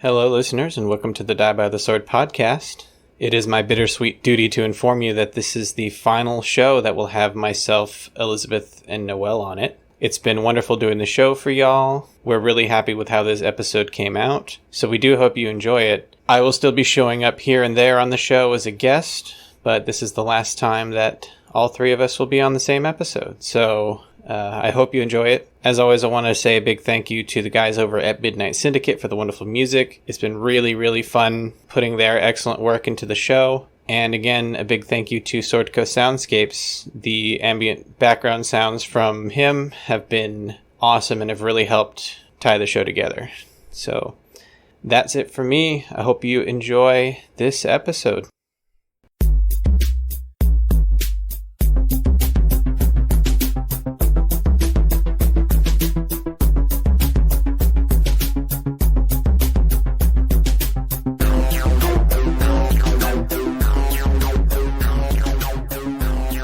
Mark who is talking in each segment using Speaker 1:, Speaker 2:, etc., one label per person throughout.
Speaker 1: Hello, listeners, and welcome to the Die by the Sword podcast. It is my bittersweet duty to inform you that this is the final show that will have myself, Elizabeth, and Noelle on it. It's been wonderful doing the show for y'all. We're really happy with how this episode came out, so we do hope you enjoy it. I will still be showing up here and there on the show as a guest, but this is the last time that all three of us will be on the same episode, so I hope you enjoy it. As always, I want to say a big thank you to the guys over at Midnight Syndicate for the wonderful music. It's been really, really fun putting their excellent work into the show. And again, a big thank you to Swordco Soundscapes. The ambient background sounds from him have been awesome and have really helped tie the show together. So that's it for me. I hope you enjoy this episode.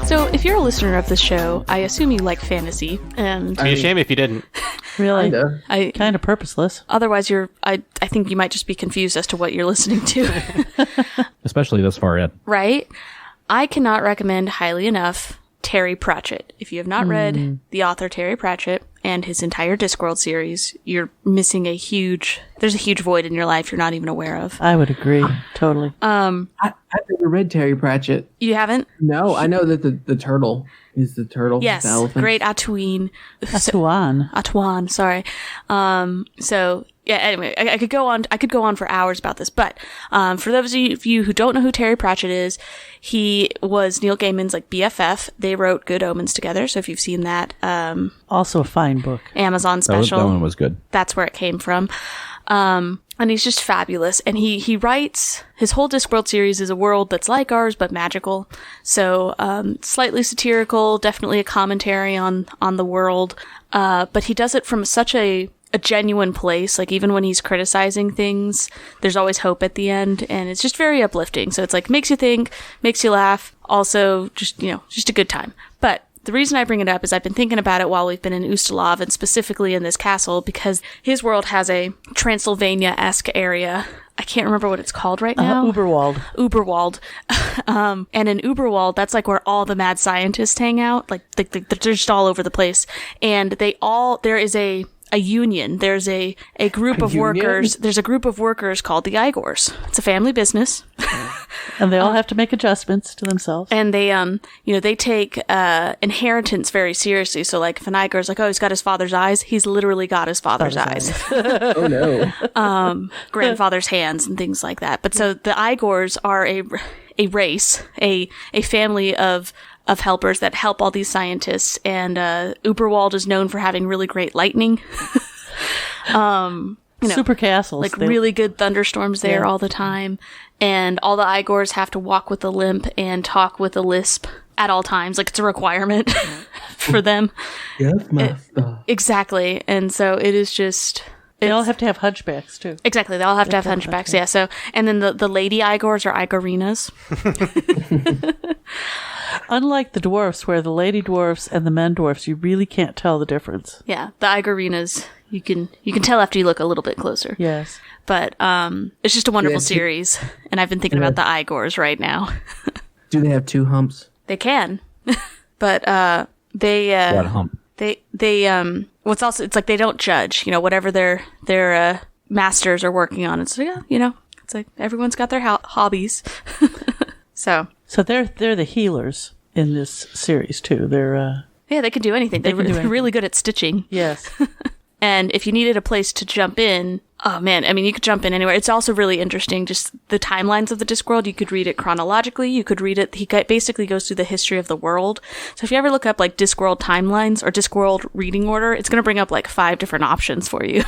Speaker 2: So, if you're a listener of this show, I assume you like fantasy, and
Speaker 1: It'd be a shame if you didn't.
Speaker 3: Really?
Speaker 2: Kind
Speaker 3: of purposeless.
Speaker 2: Otherwise, I think you might just be confused as to what you're listening to.
Speaker 4: Especially this far in.
Speaker 2: Right? I cannot recommend highly enough Terry Pratchett. If you have not read the author Terry Pratchett and his entire Discworld series, you're missing there's a huge void in your life you're not even aware of.
Speaker 3: I would agree. Totally.
Speaker 5: I've never read Terry Pratchett.
Speaker 2: You haven't?
Speaker 5: No, I know that the turtle is the turtle.
Speaker 2: Yes,
Speaker 5: the elephant.
Speaker 2: great Atuin.
Speaker 3: Atuan,
Speaker 2: sorry. So yeah, anyway, I could go on for hours about this, but for those of you who don't know who Terry Pratchett is, he was Neil Gaiman's BFF. They wrote Good Omens together, so if you've seen that,
Speaker 3: also a fine book.
Speaker 2: Amazon special.
Speaker 4: That one was good.
Speaker 2: That's where it came from. And he's just fabulous. And he writes, his whole Discworld series is a world that's like ours, but magical. So, slightly satirical, definitely a commentary on the world. But he does it from such a genuine place. Even when he's criticizing things, there's always hope at the end. And it's just very uplifting. So it's makes you think, makes you laugh. Also, just a good time. But the reason I bring it up is I've been thinking about it while we've been in Ustalav, and specifically in this castle, because his world has a Transylvania-esque area. I can't remember what it's called right now. Uberwald. And in Uberwald, that's where all the mad scientists hang out. They're just all over the place. And there is a union. There's a group of workers. There's a group of workers called the Igors. It's a family business.
Speaker 3: And they all have to make adjustments to themselves.
Speaker 2: And they, they take inheritance very seriously. So, if an Igor's he's got his father's eyes, he's literally got his father's eyes.
Speaker 5: Oh, no.
Speaker 2: Grandfather's hands and things like that. But so the Igors are a race, a family of helpers that help all these scientists. And Uberwald is known for having really great lightning.
Speaker 3: Super castles.
Speaker 2: Really good thunderstorms there all the time. And all the Igors have to walk with a limp and talk with a lisp at all times. It's a requirement for them.
Speaker 5: Yes, master.
Speaker 2: Exactly. And so it is just...
Speaker 3: They all have to have hunchbacks, too.
Speaker 2: Exactly. They all have to have hunchbacks, yeah. So, and then the lady Igors are Igorinas.
Speaker 3: Unlike the dwarfs, where the lady dwarfs and the men dwarfs, you really can't tell the difference.
Speaker 2: Yeah, the Igorinas, you can tell after you look a little bit closer.
Speaker 3: Yes.
Speaker 2: But it's just a wonderful series, and I've been thinking about the Igors right now.
Speaker 5: Do they have two humps?
Speaker 2: They can, but they
Speaker 4: What hump?
Speaker 2: They what's also it's they don't judge, whatever their masters are working on. It's it's everyone's got their hobbies. So
Speaker 3: they're the healers in this series too. They're
Speaker 2: they can do anything. They're really good at stitching.
Speaker 3: Yes.
Speaker 2: And if you needed a place to jump in, oh man, you could jump in anywhere. It's also really interesting, just the timelines of the Discworld. You could read it chronologically. You could read it, he basically goes through the history of the world. So if you ever look up Discworld timelines or Discworld reading order, it's going to bring up 5 different options for you.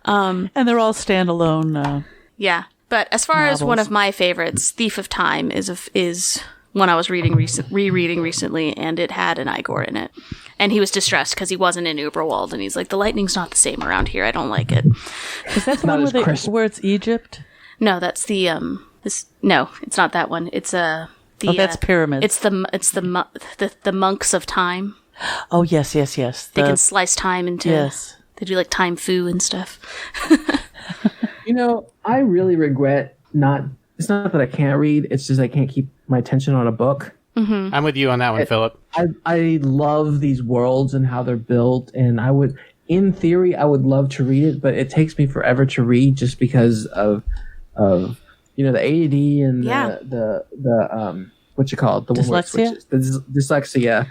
Speaker 3: And they're all standalone.
Speaker 2: Yeah. But as far as one of my favorites, Thief of Time is one I was rereading recently, and it had an Igor in it. And he was distressed because he wasn't in Uberwald, and he's the lightning's not the same around here. I don't like it.
Speaker 3: Is that the one where it's Egypt?
Speaker 2: No, that's the no, it's not that one. It's
Speaker 3: that's pyramids.
Speaker 2: It's the monks of time.
Speaker 3: Oh yes.
Speaker 2: They can slice time into.
Speaker 3: Yes.
Speaker 2: They do time foo and stuff.
Speaker 5: I really regret not. It's not that I can't read. It's just I can't keep my attention on a book.
Speaker 1: I'm with you on that one, Philip.
Speaker 5: I love these worlds and how they're built, and in theory, I would love to read it, but it takes me forever to read just because of the ADD and the what you call it, the
Speaker 3: dyslexia.
Speaker 5: The dyslexia.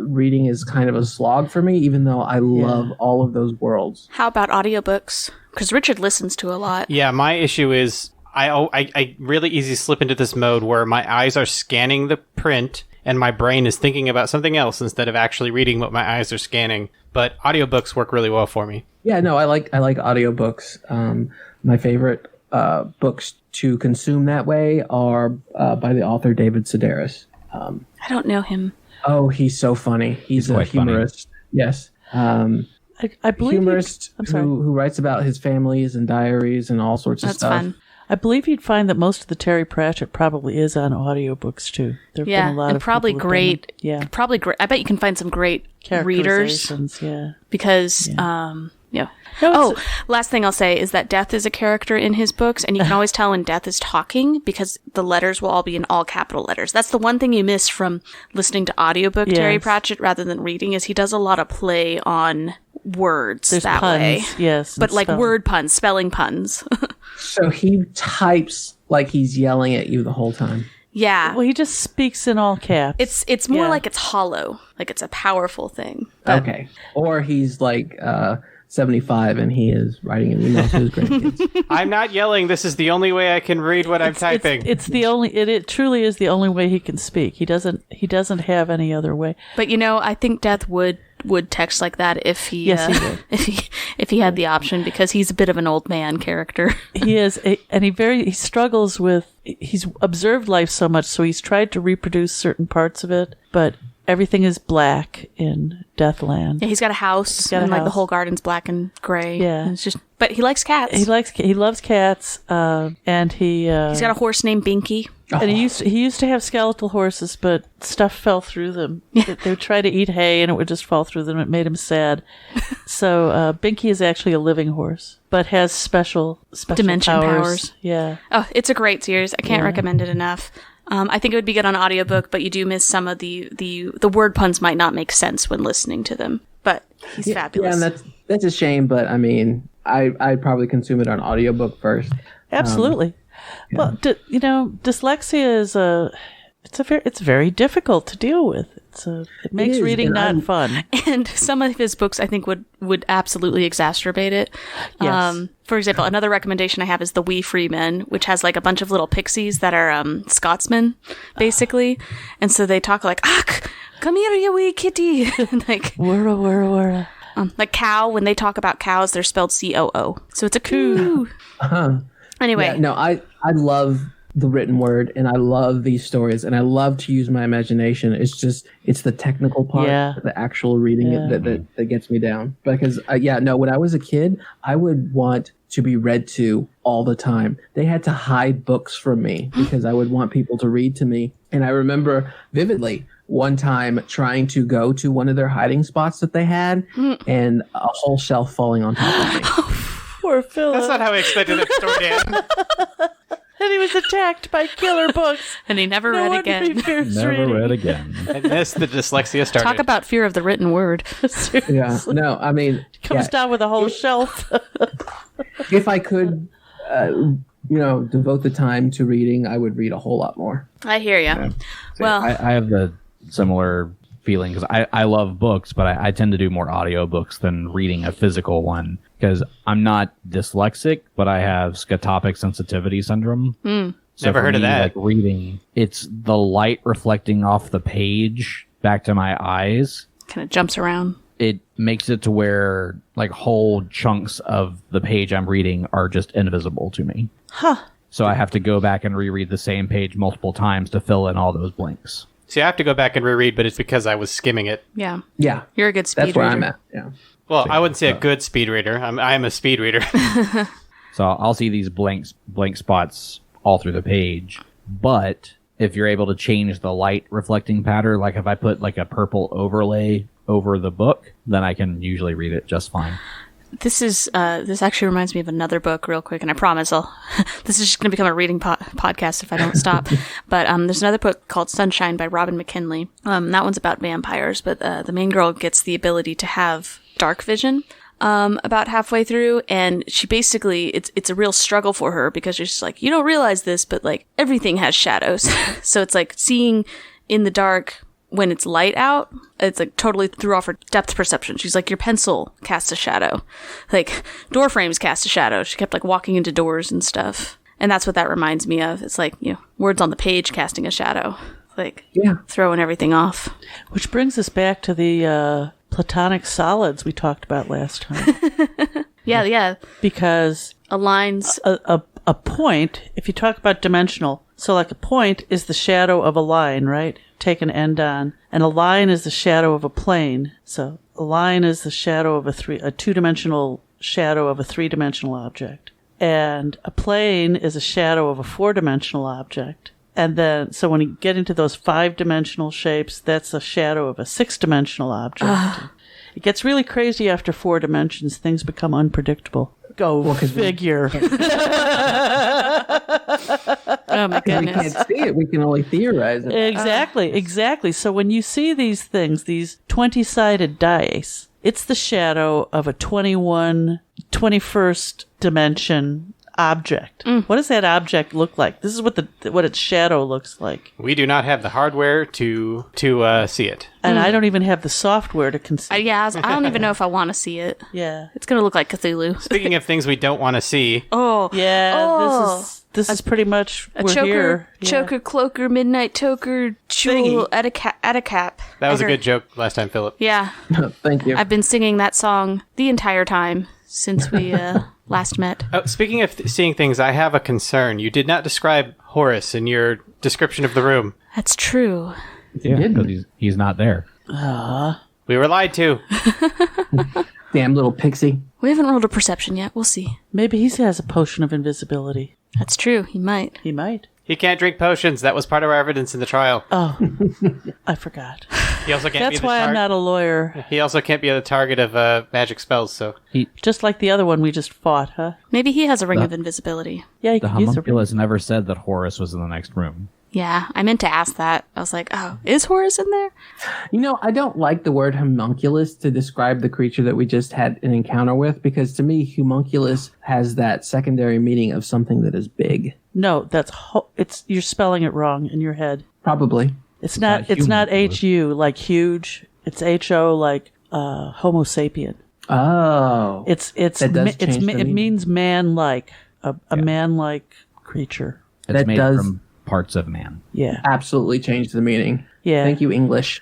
Speaker 5: Reading is kind of a slog for me, even though I love all of those worlds.
Speaker 2: How about audiobooks? Because Richard listens to a lot.
Speaker 1: Yeah, my issue is I really easy slip into this mode where my eyes are scanning the print and my brain is thinking about something else instead of actually reading what my eyes are scanning. But audiobooks work really well for me.
Speaker 5: Yeah, no, I like audiobooks. My favorite books to consume that way are by the author David Sedaris.
Speaker 2: I don't know him.
Speaker 5: Oh, he's so funny. He's a humorist. Funny. Yes.
Speaker 3: I believe
Speaker 5: humorist who writes about his families and diaries and all sorts of stuff. That's fun.
Speaker 3: I believe you'd find that most of the Terry Pratchett probably is on audiobooks too. There've been a lot of
Speaker 2: probably great.
Speaker 3: Yeah,
Speaker 2: probably great. I bet you can find some great readers.
Speaker 3: Yeah,
Speaker 2: because last thing I'll say is that Death is a character in his books, and you can always tell when Death is talking because the letters will all be in all capital letters. That's the one thing you miss from listening to audiobook Terry Pratchett rather than reading, is he does a lot of play on words.
Speaker 3: There's
Speaker 2: that
Speaker 3: puns,
Speaker 2: way.
Speaker 3: Yes,
Speaker 2: but like word puns, spelling puns.
Speaker 5: So he types like he's yelling at you the whole time.
Speaker 2: Yeah.
Speaker 3: Well, he just speaks in all caps.
Speaker 2: It's more like it's hollow, like it's a powerful thing.
Speaker 5: But okay. Or he's like 75 and he is writing an email to his grandkids.
Speaker 1: I'm not yelling. This is the only way I can read what I'm typing.
Speaker 3: It truly is the only way he can speak. He doesn't have any other way.
Speaker 2: But I think Death would text like that if he
Speaker 3: he would.
Speaker 2: if he had the option, because he's a bit of an old man character.
Speaker 3: He is, and he struggles with. He's observed life so much, so he's tried to reproduce certain parts of it, but everything is black in Deathland.
Speaker 2: Yeah, he's got a house, and the whole garden's black and gray.
Speaker 3: Yeah,
Speaker 2: and it's just. But he likes cats.
Speaker 3: He loves cats, and he's
Speaker 2: got a horse named Binky.
Speaker 3: And he used to have skeletal horses, but stuff fell through them. They would try to eat hay, and it would just fall through them. It made him sad. So Binky is actually a living horse, but has special
Speaker 2: dimension powers.
Speaker 3: Yeah.
Speaker 2: Oh, it's a great series. I can't recommend it enough. I think it would be good on audiobook, but you do miss some of the word puns might not make sense when listening to them. But he's fabulous.
Speaker 5: Yeah, and that's a shame. But I mean, I'd probably consume it on audiobook first.
Speaker 3: Absolutely. Yeah. Well, dyslexia is it's very difficult to deal with. It makes reading not fun.
Speaker 2: And some of his books, I think, would absolutely exacerbate it.
Speaker 3: Yes.
Speaker 2: For example, another recommendation I have is The Wee Free Men, which has like a bunch of little pixies that are Scotsmen, basically. And so they talk like, come here, you wee kitty. Like,
Speaker 3: wurra, wurra, wurra.
Speaker 2: Like cow, when they talk about cows, they're spelled COO. So it's a coo. Anyway.
Speaker 5: Yeah, no, I love the written word, and I love these stories, and I love to use my imagination. It's the technical part, the actual reading that gets me down. Because, when I was a kid, I would want to be read to all the time. They had to hide books from me because I would want people to read to me. And I remember vividly one time trying to go to one of their hiding spots that they had, and a whole shelf falling on top of me.
Speaker 3: Poor Philip.
Speaker 1: That's not how we expected that story to end.
Speaker 3: And he was attacked by killer books.
Speaker 2: And he never read again.
Speaker 4: Read again.
Speaker 1: And that's the dyslexia started.
Speaker 2: Talk about fear of the written word.
Speaker 5: Yeah. No, I mean...
Speaker 3: Comes down with a whole shelf.
Speaker 5: If I could, devote the time to reading, I would read a whole lot more.
Speaker 2: I hear you. Yeah. Well...
Speaker 4: I have the similar feeling, because I love books, but I tend to do more audiobooks than reading a physical one, because I'm not dyslexic, but I have scotopic sensitivity syndrome. So
Speaker 1: never heard of that.
Speaker 4: Like reading, it's the light reflecting off the page back to my eyes.
Speaker 2: Kind of jumps around.
Speaker 4: It makes it to where like whole chunks of the page I'm reading are just invisible to me.
Speaker 3: Huh.
Speaker 4: So I have to go back and reread the same page multiple times to fill in all those blanks.
Speaker 1: See, I have to go back and reread, but it's because I was skimming it.
Speaker 2: Yeah.
Speaker 5: Yeah.
Speaker 2: You're a good speed reader.
Speaker 5: That's where I'm at. Yeah.
Speaker 1: Well, I wouldn't say a good speed reader. I am a speed reader.
Speaker 4: So I'll see these blank spots all through the page. But if you're able to change the light reflecting pattern, like if I put like a purple overlay over the book, then I can usually read it just fine.
Speaker 2: This actually reminds me of another book real quick, and I promise this is just going to become a reading podcast if I don't stop. But there's another book called Sunshine by Robin McKinley. That one's about vampires, but the main girl gets the ability to have dark vision about halfway through, and she basically, it's a real struggle for her because she's like, you don't realize this, but like everything has shadows. So it's like seeing in the dark when it's light out, it's like totally threw off her depth perception. She's like, your pencil casts a shadow. Like, door frames cast a shadow. She kept like walking into doors and stuff. And that's what that reminds me of. It's like, words on the page casting a shadow. Like, throwing everything off.
Speaker 3: Which brings us back to the platonic solids we talked about last time.
Speaker 2: Yeah.
Speaker 3: Because
Speaker 2: a line's
Speaker 3: a point, if you talk about dimensional, so like a point is the shadow of a line, right? Take an end on. And a line is the shadow of a plane. So a line is the shadow of a two-dimensional shadow of a three-dimensional object. And a plane is a shadow of a four-dimensional object. And then, so when you get into those five-dimensional shapes, that's a shadow of a six-dimensional object. It gets really crazy after 4 dimensions. Things become unpredictable. Go figure.
Speaker 2: Oh my goodness.
Speaker 5: We can't see it. We can only theorize it.
Speaker 3: Exactly. So when you see these things, these 20-sided dice, it's the shadow of a 21st dimension object. What does that object look like? This is what its shadow looks like.
Speaker 1: We do not have the hardware to see it.
Speaker 3: And I don't even have the software to conceive.
Speaker 2: I don't even know if I want to see it.
Speaker 3: Yeah.
Speaker 2: It's going to look like Cthulhu.
Speaker 1: Speaking of things we don't want to see.
Speaker 3: This is pretty much
Speaker 2: a
Speaker 3: we're
Speaker 2: choker,
Speaker 3: here.
Speaker 2: choker, cloaker, midnight toker, jewel, at a cap.
Speaker 1: That was a good joke last time, Philip.
Speaker 2: Yeah.
Speaker 5: Thank you.
Speaker 2: I've been singing that song the entire time since we last met.
Speaker 1: Oh, speaking of seeing things, I have a concern. You did not describe Horus in your description of the room.
Speaker 2: That's true.
Speaker 4: Yeah, because he's not there.
Speaker 1: We were lied to.
Speaker 5: Damn little pixie.
Speaker 2: We haven't rolled a perception yet. We'll see.
Speaker 3: Maybe he has a potion of invisibility.
Speaker 2: That's true. He might.
Speaker 3: He might.
Speaker 1: He can't drink potions. That was part of our evidence in the trial.
Speaker 3: Oh, I forgot.
Speaker 1: He also can't
Speaker 3: That's why I'm not a lawyer.
Speaker 1: He also can't be the target of magic spells, so...
Speaker 3: Just like the other one we just fought, huh?
Speaker 2: Maybe he has a ring of invisibility.
Speaker 3: Yeah, he
Speaker 4: The
Speaker 3: could use a ring.
Speaker 4: homunculus never said that Horus was in the next room.
Speaker 2: Yeah, I meant to ask that. I was like, oh, is Horus in there?
Speaker 5: I don't like the word homunculus to describe the creature that we just had an encounter with, because to me, homunculus has that secondary meaning of something that is big.
Speaker 3: No, you're spelling it wrong in your head.
Speaker 5: Probably.
Speaker 3: It's not HU like huge. It's HO like Homo sapien.
Speaker 5: Oh.
Speaker 3: It means man-like, a man-like creature.
Speaker 4: It's made from parts of man.
Speaker 3: Yeah.
Speaker 5: Absolutely changed the meaning.
Speaker 3: Yeah.
Speaker 5: Thank you, English.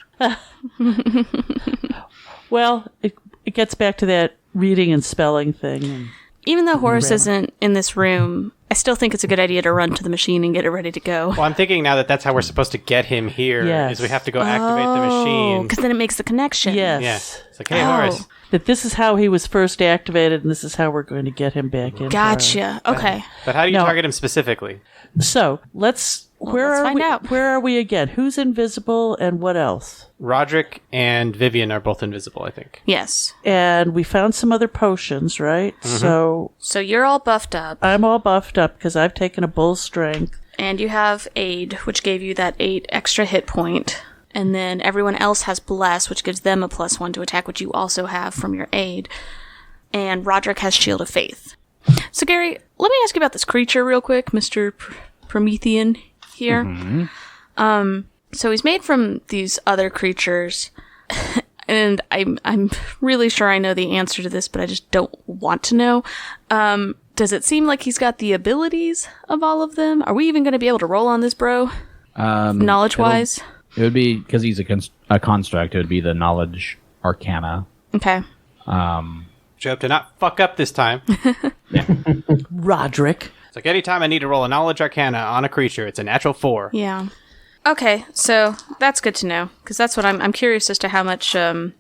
Speaker 3: Well, it gets back to that reading and spelling thing.
Speaker 2: Even though Horus isn't in this room, I still think it's a good idea to run to the machine and get it ready to go.
Speaker 1: Well, I'm thinking now that's how we're supposed to get him here, is we have to go activate the machine.
Speaker 2: Because then it makes the connection.
Speaker 3: Yes.
Speaker 1: Yeah. It's like, hey, Horus.
Speaker 3: That this is how he was first activated, and this is how we're going to get him back in.
Speaker 2: Gotcha. Okay.
Speaker 1: But how do you target him specifically?
Speaker 3: So, let's
Speaker 2: find out.
Speaker 3: Where are we again? Who's invisible and what else?
Speaker 1: Roderick and Vivian are both invisible, I think.
Speaker 2: Yes.
Speaker 3: And we found some other potions, right?
Speaker 1: Mm-hmm.
Speaker 2: So you're all buffed up.
Speaker 3: I'm all buffed up because I've taken a bull strength.
Speaker 2: And you have aid, which gave you that 8 extra hit point. And then everyone else has bless, which gives them a +1 to attack, which you also have from your aid. And Roderick has shield of faith. So Gary, let me ask you about this creature real quick, Mr. Promethean here. Mm-hmm. So he's made from these other creatures, and I'm really sure I know the answer to this, but I just don't want to know. Does it seem like he's got the abilities of all of them? Are we even going to be able to roll on this, bro? Knowledge-wise?
Speaker 4: It would be, because he's a construct, it would be the knowledge arcana.
Speaker 2: Okay.
Speaker 1: Job to not fuck up this time.
Speaker 3: Roderick.
Speaker 1: It's like anytime I need to roll a knowledge arcana on a creature, it's a natural 4.
Speaker 2: Yeah. Okay, so that's good to know, because that's what I'm curious as to how much, how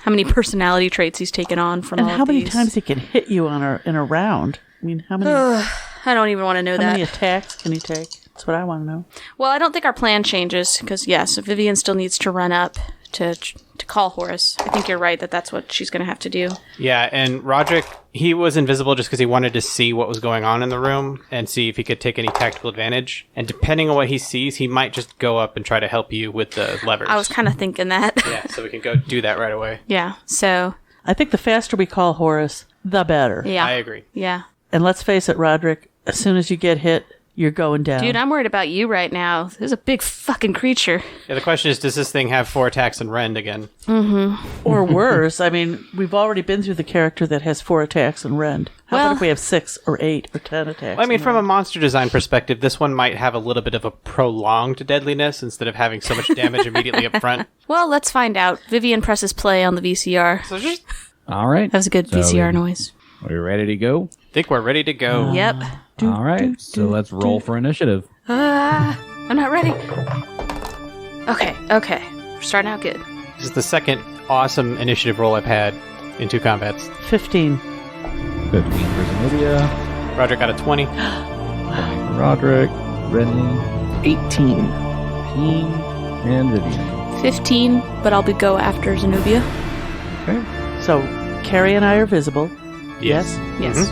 Speaker 2: many personality traits he's taken on from all of these.
Speaker 3: And how many times he can hit you in a round. I mean, how many...
Speaker 2: I don't even want to know that.
Speaker 3: How many attacks can he take? That's what I want to know.
Speaker 2: Well, I don't think our plan changes, because, yes, Vivian still needs to run up to call Horus. I think you're right that that's what she's going to have to do.
Speaker 1: Yeah, and Roderick, he was invisible just because he wanted to see what was going on in the room and see if he could take any tactical advantage. And depending on what he sees, he might just go up and try to help you with the levers.
Speaker 2: I was kind of thinking that.
Speaker 1: Yeah, so we can go do that right away.
Speaker 2: Yeah, so...
Speaker 3: I think the faster we call Horus, the better.
Speaker 2: Yeah.
Speaker 1: I agree.
Speaker 2: Yeah.
Speaker 3: And let's face it, Roderick, as soon as you get hit, you're going down.
Speaker 2: Dude, I'm worried about you right now. There's a big fucking creature.
Speaker 1: Yeah, the question is, does this thing have 4 attacks and rend again?
Speaker 3: Or worse. I mean, we've already been through the character that has 4 attacks and rend. How about if we have 6 or 8 or 10 attacks?
Speaker 1: Well, I mean, from a monster design perspective, this one might have a little bit of a prolonged deadliness instead of having so much damage immediately up front.
Speaker 2: Well, let's find out. Vivian presses play on the VCR.
Speaker 1: So just
Speaker 4: All right.
Speaker 2: That was a good VCR noise.
Speaker 4: Are we ready to go?
Speaker 1: think we're ready to go.
Speaker 2: Yep.
Speaker 4: All right. So let's roll for initiative.
Speaker 2: I'm not ready. Okay. We're starting out good.
Speaker 1: This is the second awesome initiative roll I've had in 2 combats.
Speaker 3: 15.
Speaker 4: 15 for Zenobia.
Speaker 1: Roger got a 20.
Speaker 4: 20 for Roderick. Renly.
Speaker 5: 18.
Speaker 4: 15. And Vivian.
Speaker 2: 15, but I'll go after Zenobia.
Speaker 4: Okay.
Speaker 3: So, Carrie and I are visible. Yes?
Speaker 2: Yes.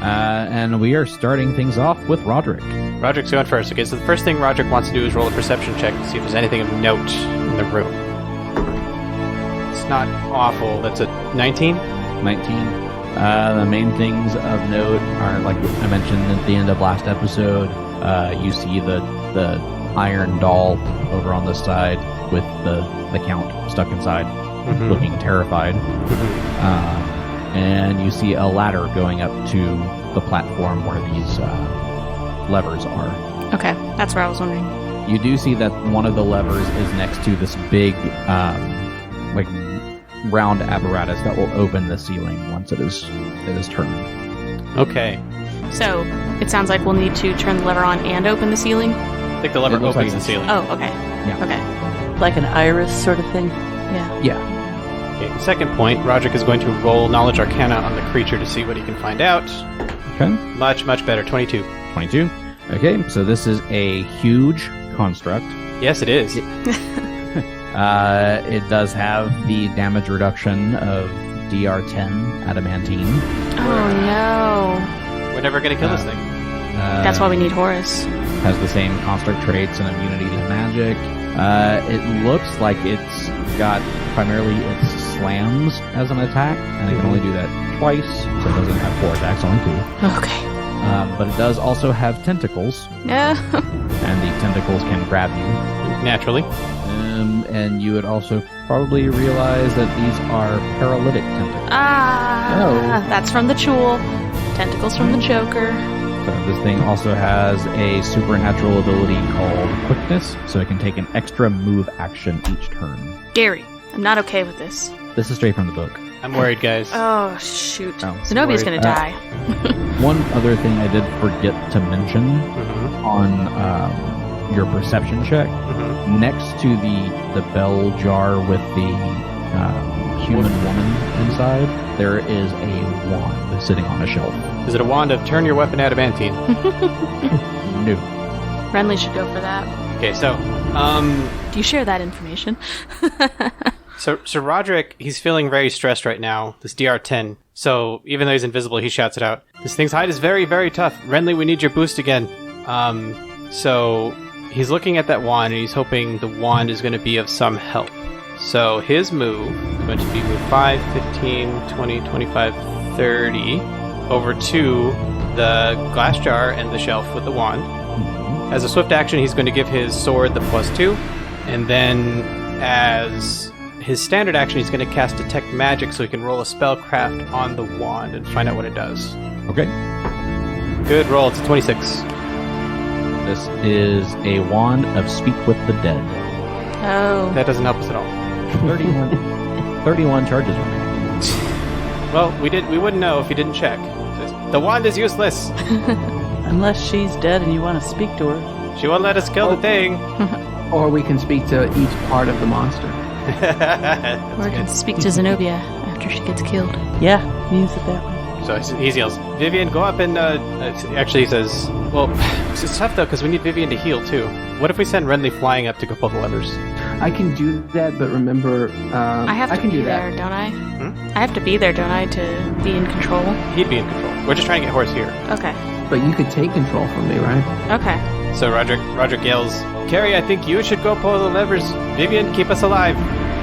Speaker 4: And we are starting things off with Roderick.
Speaker 1: Roderick's going first. Okay, so the first thing Roderick wants to do is roll a perception check to see if there's anything of note in the room. It's not awful. That's a 19?
Speaker 4: 19. The main things of note are, like I mentioned at the end of last episode, you see the iron doll over on the side with the count stuck inside, looking terrified. And you see a ladder going up to the platform where these levers are.
Speaker 2: Okay, that's where I was wondering.
Speaker 4: You do see that one of the levers is next to this big, like, round apparatus that will open the ceiling once it is turned.
Speaker 1: Okay.
Speaker 2: So, it sounds like we'll need to turn the lever on and open the ceiling?
Speaker 1: I think the lever opens the ceiling.
Speaker 2: Oh, okay.
Speaker 4: Yeah.
Speaker 2: Okay.
Speaker 3: Like an iris sort of thing?
Speaker 2: Yeah.
Speaker 4: Yeah.
Speaker 1: Okay, second point, Roderick is going to roll Knowledge Arcana on the creature to see what he can find out.
Speaker 4: Okay.
Speaker 1: Much, much better. 22.
Speaker 4: 22. Okay, so this is a huge construct.
Speaker 1: Yes, it is.
Speaker 4: It does have the damage reduction of DR10 adamantine.
Speaker 2: Oh, no.
Speaker 1: We're never going to kill this thing.
Speaker 2: That's why we need Horus.
Speaker 4: Has the same construct traits and immunity to magic. It looks like it's got primarily its slams as an attack, and it can only do that twice, so it doesn't have 4 attacks, only 2.
Speaker 2: Okay.
Speaker 4: But it does also have tentacles,
Speaker 2: Yeah.
Speaker 4: and the tentacles can grab you.
Speaker 1: Naturally.
Speaker 4: And you would also probably realize that these are paralytic tentacles.
Speaker 2: That's from the Chul. Tentacles from the Joker.
Speaker 4: So this thing also has a supernatural ability called Quickness, so it can take an extra move action each turn.
Speaker 2: Gary, I'm not okay with this.
Speaker 4: This is straight from the book.
Speaker 1: I'm worried, guys.
Speaker 2: Oh, shoot.
Speaker 4: Oh,
Speaker 2: Zenobia's
Speaker 1: worried.
Speaker 2: gonna die.
Speaker 4: One other thing I did forget to mention on your perception check, next to the bell jar with the human woman inside, there is a wand sitting on a shelf.
Speaker 1: Is it a wand of turn your weapon adamantine?
Speaker 4: No.
Speaker 2: Renly should go for that.
Speaker 1: Okay, so,
Speaker 2: Do you share that information?
Speaker 1: So Roderick, he's feeling very stressed right now, this DR10. So even though he's invisible, he shouts it out. This thing's hide is very, very tough. Renly, we need your boost again. So he's looking at that wand, and he's hoping the wand is going to be of some help. So his move is going to be move 5, 15, 20, 25, 30, over to the glass jar and the shelf with the wand. As a swift action, he's going to give his sword the +2, and then as his standard action, he's going to cast Detect Magic so he can roll a spellcraft on the wand and find out what it does.
Speaker 4: Okay.
Speaker 1: Good roll, it's a 26.
Speaker 4: This is a wand of Speak with the Dead.
Speaker 2: Oh.
Speaker 1: That doesn't help us at all.
Speaker 4: 31 charges remaining.
Speaker 1: Well, we wouldn't know if you didn't check. It says, the wand is useless.
Speaker 3: Unless she's dead and you want to speak to her.
Speaker 1: She won't let us kill the thing.
Speaker 5: Or we can speak to each part of the monster.
Speaker 2: Or can speak to Zenobia after she gets killed.
Speaker 3: Yeah, use it that way.
Speaker 1: So he yells, Vivian, go up and, actually he says, well, it's tough though, because we need Vivian to heal too. What if we send Renly flying up to go pull the levers?
Speaker 5: I can do that, but remember,
Speaker 2: I have to
Speaker 5: can
Speaker 2: be
Speaker 5: do
Speaker 2: there,
Speaker 5: that.
Speaker 2: don't I? I have to be there, don't I, to be in control?
Speaker 1: He'd be in control. We're just trying to get Horus here.
Speaker 2: Okay.
Speaker 5: But you could take control from me, right?
Speaker 2: Okay.
Speaker 1: So Roderick yells, Carrie, I think you should go pull the levers. Vivian, keep us alive.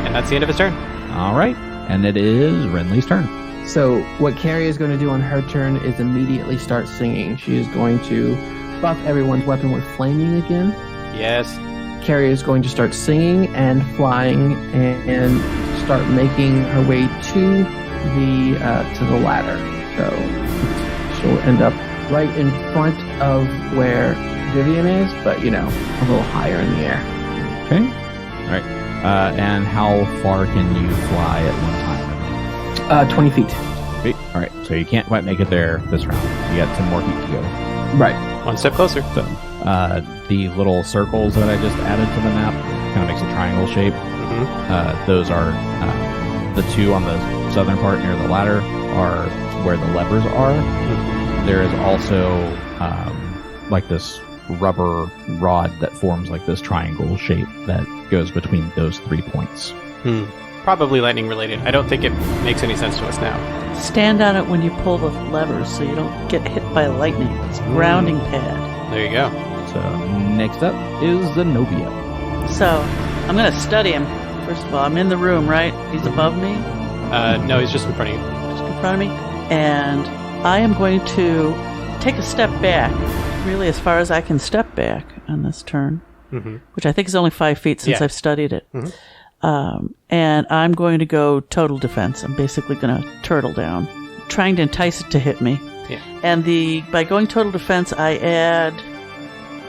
Speaker 1: And that's the end of his turn.
Speaker 4: All right. And it is Renly's turn.
Speaker 5: So what Carrie is going to do on her turn is immediately start singing. She is going to buff everyone's weapon with flaming again.
Speaker 1: Yes.
Speaker 5: Carrie is going to start singing and flying and start making her way to the ladder. So she'll end up right in front of where Vivian is, but a little higher in the air.
Speaker 4: Okay. All right. And how far can you fly at one time?
Speaker 5: 20 feet.
Speaker 4: Okay. All right. So you can't quite make it there this round. You got 10 more feet to go.
Speaker 5: Right.
Speaker 1: One step closer.
Speaker 4: So the little circles that I just added to the map kind of makes a triangle shape. Those are the two on the southern part near the ladder are where the levers are. There is also like this rubber rod that forms like this triangle shape that goes between those 3 points.
Speaker 1: Probably lightning related. I don't think it makes any sense to us now.
Speaker 3: Stand on it when you pull the levers so you don't get hit by lightning. It's a grounding pad.
Speaker 1: There you go.
Speaker 4: So next up is Zenobia.
Speaker 3: So I'm going to study him. First of all, I'm in the room, right? He's above me.
Speaker 1: No, he's just in front of you.
Speaker 3: Just in front of me. And I am going to take a step back, really as far as I can step back on this turn, which I think is only 5 feet since I've studied it. And I'm going to go total defense. I'm basically going to turtle down, trying to entice it to hit me.
Speaker 1: Yeah.
Speaker 3: And by going total defense, I add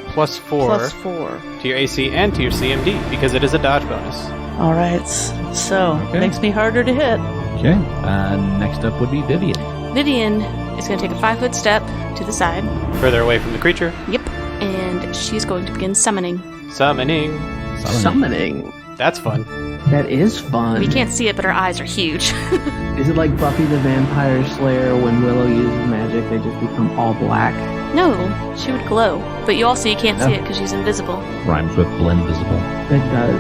Speaker 1: Plus four to your AC and to your CMD because it is a dodge bonus.
Speaker 3: All right. So it makes me harder to hit.
Speaker 4: Okay. Next up would be Vivian.
Speaker 2: Vivian is going to take a 5-foot step to the side.
Speaker 1: Further away from the creature.
Speaker 2: Yep. And she's going to begin summoning.
Speaker 1: Summoning. That's fun.
Speaker 5: That is fun.
Speaker 2: We can't see it, but her eyes are huge.
Speaker 5: Is it like Buffy the Vampire Slayer when Willow uses magic, they just become all black?
Speaker 2: No, she would glow. But you can't see it because she's invisible.
Speaker 4: Rhymes with blend visible.
Speaker 5: It does.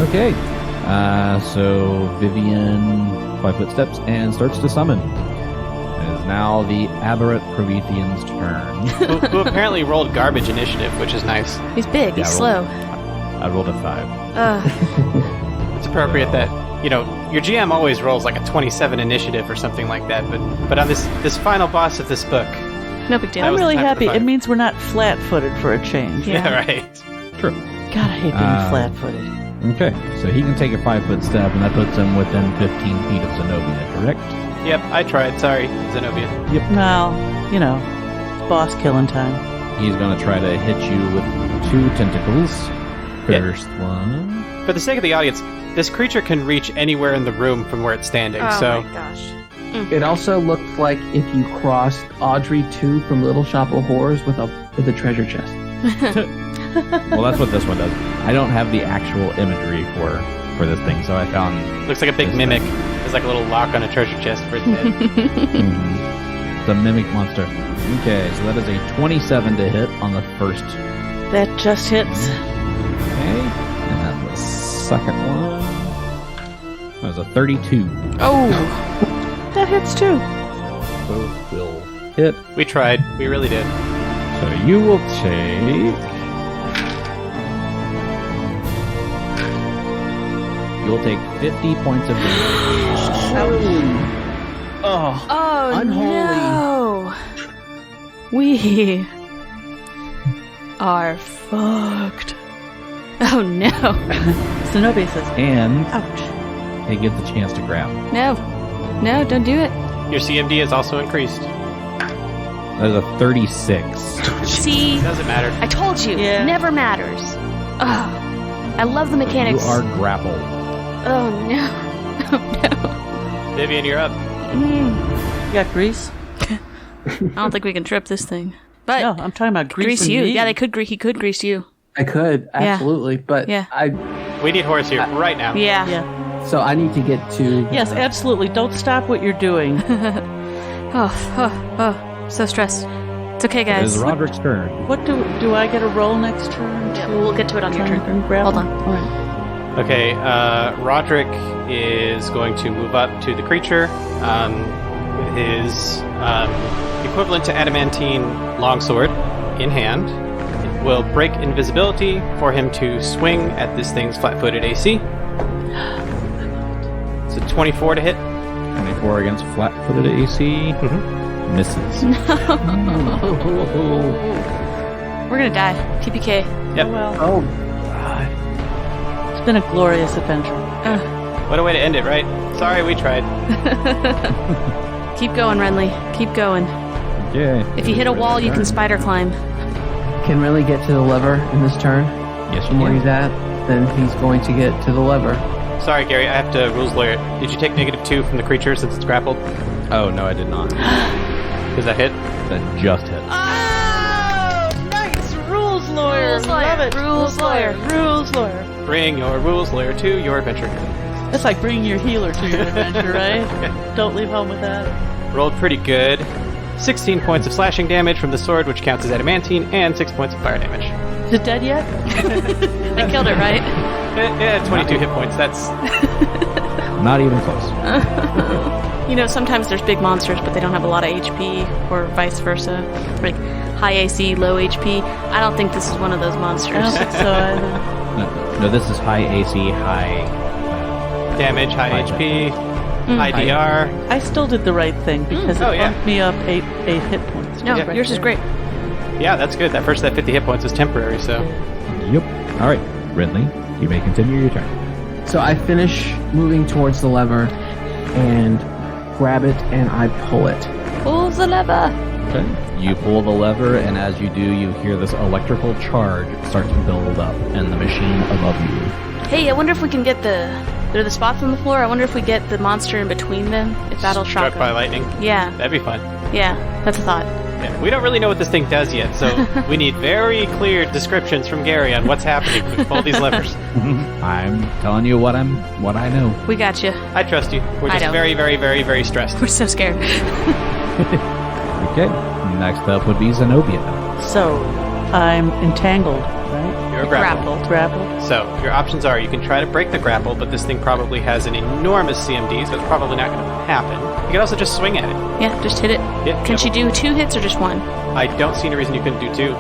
Speaker 4: Okay. So Vivian 5-foot steps and starts to summon. It is now the aberrant Promethean's turn.
Speaker 1: who apparently rolled garbage initiative, which is nice.
Speaker 2: He's big. He's slow.
Speaker 4: I rolled a 5.
Speaker 1: It's appropriate that, your GM always rolls like a 27 initiative or something like that, but on this final boss of this book...
Speaker 2: No big deal.
Speaker 3: I'm really happy. It means we're not flat-footed for a change.
Speaker 1: Yeah, right.
Speaker 4: True.
Speaker 3: God, I hate being flat-footed.
Speaker 4: Okay, so he can take a 5-foot step, and that puts him within 15 feet of Zenobia, correct?
Speaker 1: Yep, I tried. Sorry, Zenobia.
Speaker 4: Yep.
Speaker 3: Well, it's boss killing time.
Speaker 4: He's going to try to hit you with 2 tentacles. First one.
Speaker 1: For the sake of the audience, this creature can reach anywhere in the room from where it's standing, so...
Speaker 2: Oh my gosh.
Speaker 5: It also looks like if you crossed Audrey 2 from Little Shop of Horrors with a treasure chest.
Speaker 4: Well, that's what this one does. I don't have the actual imagery for this thing, so I found...
Speaker 1: Looks like a big mimic. There's like a little lock on a treasure chest for its head.
Speaker 4: The mimic monster. Okay, so that is a 27 to hit on the first.
Speaker 3: That just hits.
Speaker 4: Okay, and then the second one. That was a 32.
Speaker 2: Oh!
Speaker 3: That hits too.
Speaker 4: Both will hit.
Speaker 1: We tried. We really did.
Speaker 4: So you will take... You'll take 50 points of damage.
Speaker 2: Oh,
Speaker 5: Unholy.
Speaker 2: no! We are fucked. Oh, no.
Speaker 3: Zenobia says,
Speaker 4: And
Speaker 3: ouch.
Speaker 4: they get the chance to grab.
Speaker 2: No, don't do it.
Speaker 1: Your CMD is also increased.
Speaker 4: That is a 36.
Speaker 2: See?
Speaker 1: Doesn't matter.
Speaker 2: I told you.
Speaker 3: Yeah.
Speaker 2: Never matters. Ugh. I love the mechanics.
Speaker 4: You are grappled.
Speaker 2: Oh, no. Oh, no.
Speaker 1: Vivian, you're up.
Speaker 3: You got grease?
Speaker 2: I don't think we can trip this thing. But
Speaker 3: No, I'm talking about grease
Speaker 2: grease you.
Speaker 3: me.
Speaker 2: Yeah, he could grease you.
Speaker 5: I could, absolutely, but
Speaker 2: Yeah.
Speaker 1: We need Horus here right now.
Speaker 2: Yeah.
Speaker 3: Yeah.
Speaker 5: So I need to get to...
Speaker 3: Yes, absolutely. Don't stop what you're doing.
Speaker 2: Oh, so stressed. It's okay,
Speaker 4: It is
Speaker 2: guys.
Speaker 4: Roderick's turn.
Speaker 3: What do I get a roll next turn?
Speaker 2: Yeah, we'll get to it on your turn.
Speaker 3: Grab
Speaker 2: Hold
Speaker 3: them?
Speaker 2: on.
Speaker 3: All right.
Speaker 1: Okay, Roderick is going to move up to the creature with his equivalent to adamantine longsword in hand. It will break invisibility for him to swing at this thing's flat-footed AC. It's a 24 to hit.
Speaker 4: 24 against flat-footed AC.
Speaker 1: Mm-hmm.
Speaker 4: Misses.
Speaker 2: We're gonna die. TPK.
Speaker 1: Yep.
Speaker 3: Oh, well.
Speaker 5: Oh, God.
Speaker 3: It's been a glorious adventure.
Speaker 1: What a way to end it, right? Sorry, we tried.
Speaker 2: Keep going, Renly. Keep going.
Speaker 4: Yeah.
Speaker 2: If you hit a wall, you can spider climb.
Speaker 5: Can Renly get to the lever in this turn?
Speaker 4: Yes,
Speaker 5: From
Speaker 4: you
Speaker 5: where
Speaker 4: can.
Speaker 5: he's at, then he's going to get to the lever.
Speaker 1: Sorry, Gary, I have to rules lawyer it. Did you take -2 from the creature since it's grappled?
Speaker 4: Oh, no, I did not.
Speaker 1: Does that hit?
Speaker 4: That just hit.
Speaker 3: Oh, nice! Rules lawyer.
Speaker 2: Rules lawyer.
Speaker 3: Love it.
Speaker 2: Rules lawyer.
Speaker 3: Rules lawyer.
Speaker 1: Bring your rules lawyer to your adventure.
Speaker 3: It's like bringing your healer to your adventure, right? Don't leave home with that.
Speaker 1: Rolled pretty good. 16 points of slashing damage from the sword, which counts as adamantine, and 6 points of fire damage.
Speaker 3: Is it dead yet?
Speaker 2: I killed it, right?
Speaker 1: Yeah, 22 hit points. That's
Speaker 4: Not even close.
Speaker 2: You know, sometimes there's big monsters, but they don't have a lot of HP, or vice versa. Like high AC, low HP. I don't think this is one of those
Speaker 3: I
Speaker 2: monsters.
Speaker 3: don't think so either.
Speaker 4: No, this is high AC, high...
Speaker 1: damage, high
Speaker 4: High
Speaker 1: HP, high DR.
Speaker 3: I still did the right thing because
Speaker 1: Oh,
Speaker 3: it
Speaker 1: yeah.
Speaker 3: bumped me up eight hit points.
Speaker 2: No,
Speaker 1: Yeah.
Speaker 2: yours is great.
Speaker 1: Yeah, that's good. That 50 hit points was temporary, so.
Speaker 4: Yep. All right, Ridley, you may continue your turn.
Speaker 5: So I finish moving towards the lever and grab it and I pull it.
Speaker 2: Pull the lever.
Speaker 4: Okay. You pull the lever, and as you do, you hear this electrical charge start to build up in the machine above you.
Speaker 2: Hey, I wonder if we can get there are the spots on the floor. I wonder if we get the monster in between them. If that'll shock
Speaker 1: Struck by
Speaker 2: them.
Speaker 1: lightning.
Speaker 2: Yeah,
Speaker 1: That'd be fun.
Speaker 2: yeah, that's a thought.
Speaker 1: Yeah, we don't really know what this thing does yet, so we need very clear descriptions from Gary on what's happening when we pull these levers.
Speaker 4: I'm telling you what I know.
Speaker 2: We got you.
Speaker 1: I trust you. We're
Speaker 2: I
Speaker 1: just
Speaker 2: don't.
Speaker 1: very, very, very, very stressed.
Speaker 2: We're so scared.
Speaker 4: Okay. Next up would be Zenobia.
Speaker 3: So I'm entangled, right?
Speaker 1: You're grappled.
Speaker 3: Grappled.
Speaker 1: So, your options are you can try to break the grapple, but this thing probably has an enormous CMD, so it's probably not going to happen. You can also just swing at it.
Speaker 2: Yeah, just hit it.
Speaker 1: Yeah,
Speaker 2: Can she do 2 hits or just 1?
Speaker 1: I don't see any reason you couldn't do 2.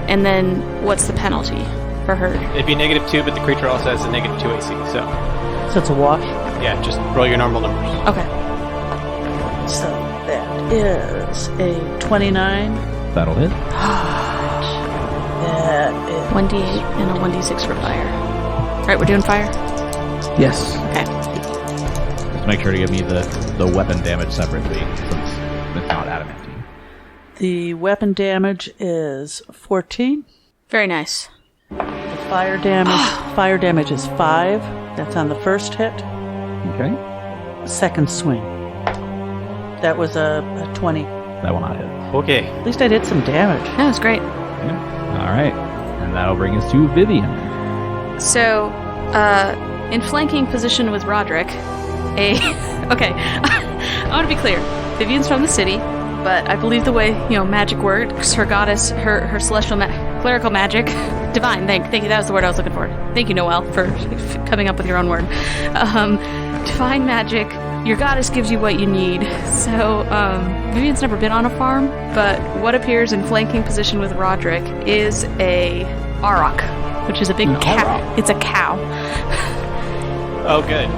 Speaker 2: And then what's the penalty for her?
Speaker 1: It'd be -2, but the creature also has a -2 AC, so
Speaker 3: So it's a wash.
Speaker 1: yeah, just roll your normal numbers.
Speaker 2: Okay.
Speaker 3: So that is a 29.
Speaker 4: That'll hit.
Speaker 3: That is
Speaker 2: 1d8 and a 1d6 for fire. Right, we're doing fire?
Speaker 5: Yes.
Speaker 2: Okay.
Speaker 4: Just make sure to give me the weapon damage separately, since it's not adamantine.
Speaker 3: the weapon damage is 14.
Speaker 2: Very nice.
Speaker 3: The fire damage is 5. That's on the first hit.
Speaker 4: Okay.
Speaker 3: Second swing. That was a 20.
Speaker 4: That will not hit.
Speaker 1: Okay.
Speaker 3: At least I did some damage.
Speaker 2: That was great.
Speaker 4: Yeah. All right. And that'll bring us to Vivian.
Speaker 2: So, in flanking position with Roderick, okay, I want to be clear. Vivian's from the city, but I believe the way, magic works, her goddess, her celestial, clerical magic, divine, thank you, that was the word I was looking for. Thank you, Noelle, for coming up with your own word. Divine magic, your goddess gives you what you need. So, Vivian's never been on a farm, but what appears in flanking position with Roderick is a Auroch, which is a big cow. It's a cow.
Speaker 1: Oh, good.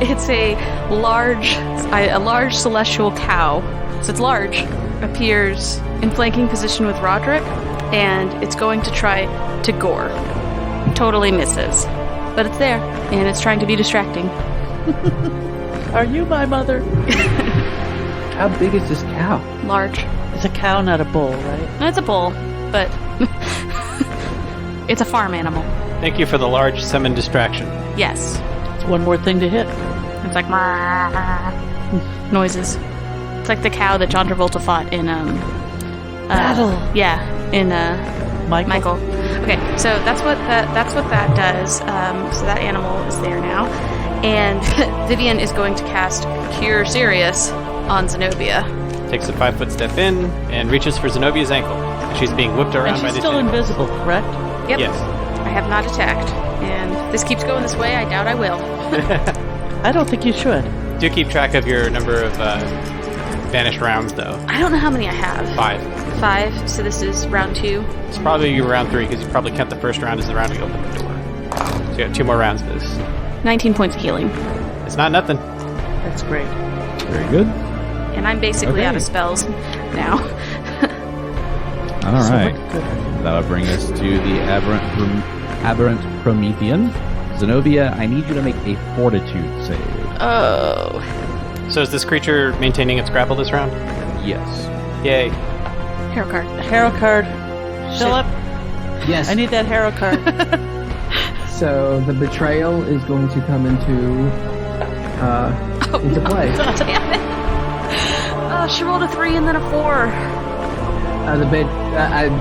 Speaker 2: It's a large celestial cow. So it's large. Appears in flanking position with Roderick, and it's going to try to gore. Totally misses, but it's there, and it's trying to be distracting.
Speaker 3: Are you my mother?
Speaker 5: How big is this cow?
Speaker 2: Large.
Speaker 3: It's a cow, not a bull, right?
Speaker 2: No, it's a bull, but it's a farm animal.
Speaker 1: Thank you for the large summon distraction.
Speaker 2: Yes.
Speaker 3: It's one more thing to hit.
Speaker 2: It's like noises. It's like the cow that John Travolta fought in
Speaker 3: Battle.
Speaker 2: Yeah, in
Speaker 3: Michael.
Speaker 2: Okay, so that's what that does. So that animal is there now, and Vivian is going to cast Cure Serious on Zenobia.
Speaker 1: Takes a 5-foot step in and reaches for Zenobia's ankle. She's being whipped around
Speaker 3: And
Speaker 1: by
Speaker 3: she's
Speaker 1: these
Speaker 3: still
Speaker 1: tentacles.
Speaker 3: invisible, correct?
Speaker 2: Yep.
Speaker 1: Yes.
Speaker 2: I have not attacked. And if this keeps going this way, I doubt I will.
Speaker 3: I don't think you should.
Speaker 1: Do keep track of your number of vanished rounds, though.
Speaker 2: I don't know how many I have.
Speaker 1: 5.
Speaker 2: 5, so this is round 2.
Speaker 1: It's probably round 3, because you probably kept the first round as the round we opened the door. So you got 2 more rounds of this.
Speaker 2: 19 points of healing.
Speaker 1: It's not nothing.
Speaker 3: That's great.
Speaker 4: Very good.
Speaker 2: And I'm basically out of spells now.
Speaker 4: All right. That would bring us to the Aberrant Promethean. Zenobia, I need you to make a Fortitude save.
Speaker 2: Oh.
Speaker 1: So is this creature maintaining its grapple this round?
Speaker 4: Yes.
Speaker 1: Yay.
Speaker 2: Hero card.
Speaker 3: Hero card. Philip,
Speaker 5: Yes.
Speaker 3: I need that hero card.
Speaker 5: So the betrayal is going to come into play.
Speaker 2: Damn it. She rolled a 3 and then a 4.
Speaker 5: I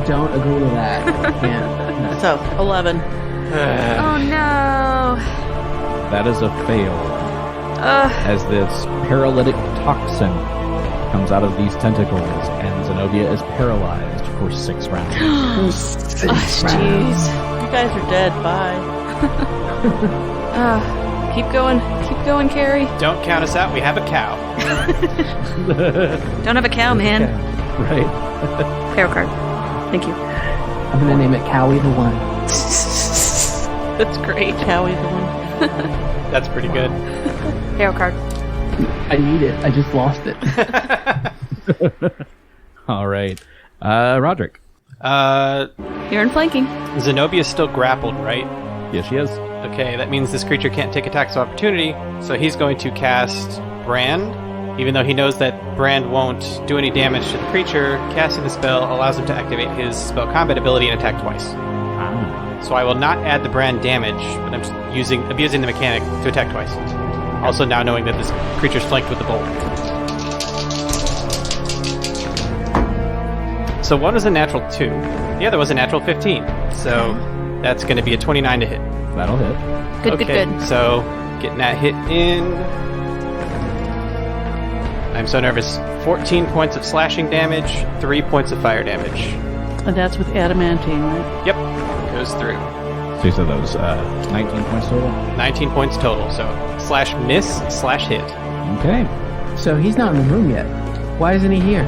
Speaker 5: don't agree with that. Can't.
Speaker 3: So, 11.
Speaker 2: Oh no.
Speaker 4: That is a fail. As this paralytic toxin comes out of these tentacles, and Zenobia is paralyzed for 6 rounds.
Speaker 2: Jeez.
Speaker 3: You guys are dead. Bye.
Speaker 2: Keep going, Carrie.
Speaker 1: Don't count us out. We have a cow.
Speaker 2: Don't have a cow, man.
Speaker 4: Right.
Speaker 2: Hero card. Thank you.
Speaker 5: I'm gonna name it Cowie the One.
Speaker 2: That's great.
Speaker 3: Cowie the one.
Speaker 1: That's pretty good.
Speaker 2: Hero card.
Speaker 5: I need it. I just lost it.
Speaker 4: All right. Roderick.
Speaker 2: You're in flanking.
Speaker 1: Zenobia's still grappled, right?
Speaker 4: Yes, she is.
Speaker 1: Okay, that means this creature can't take attacks of opportunity, so he's going to cast Brand. Even though he knows that Brand won't do any damage to the creature, casting the spell allows him to activate his spell combat ability and attack twice. So I will not add the Brand damage, but I'm just abusing the mechanic to attack twice. Also now knowing that this creature's flanked with the bolt. So one was a natural 2. The other was a natural 15. So that's going to be a 29 to hit.
Speaker 4: That'll hit.
Speaker 2: Good.
Speaker 1: So getting that hit in. I'm so nervous. 14 points of slashing damage, 3 points of fire damage.
Speaker 3: And that's with adamantine, right?
Speaker 1: Yep. Goes through.
Speaker 4: So you said that was 19 points total?
Speaker 1: 19 points total. So /miss/hit.
Speaker 4: Okay.
Speaker 5: So he's not in the room yet. Why isn't he here?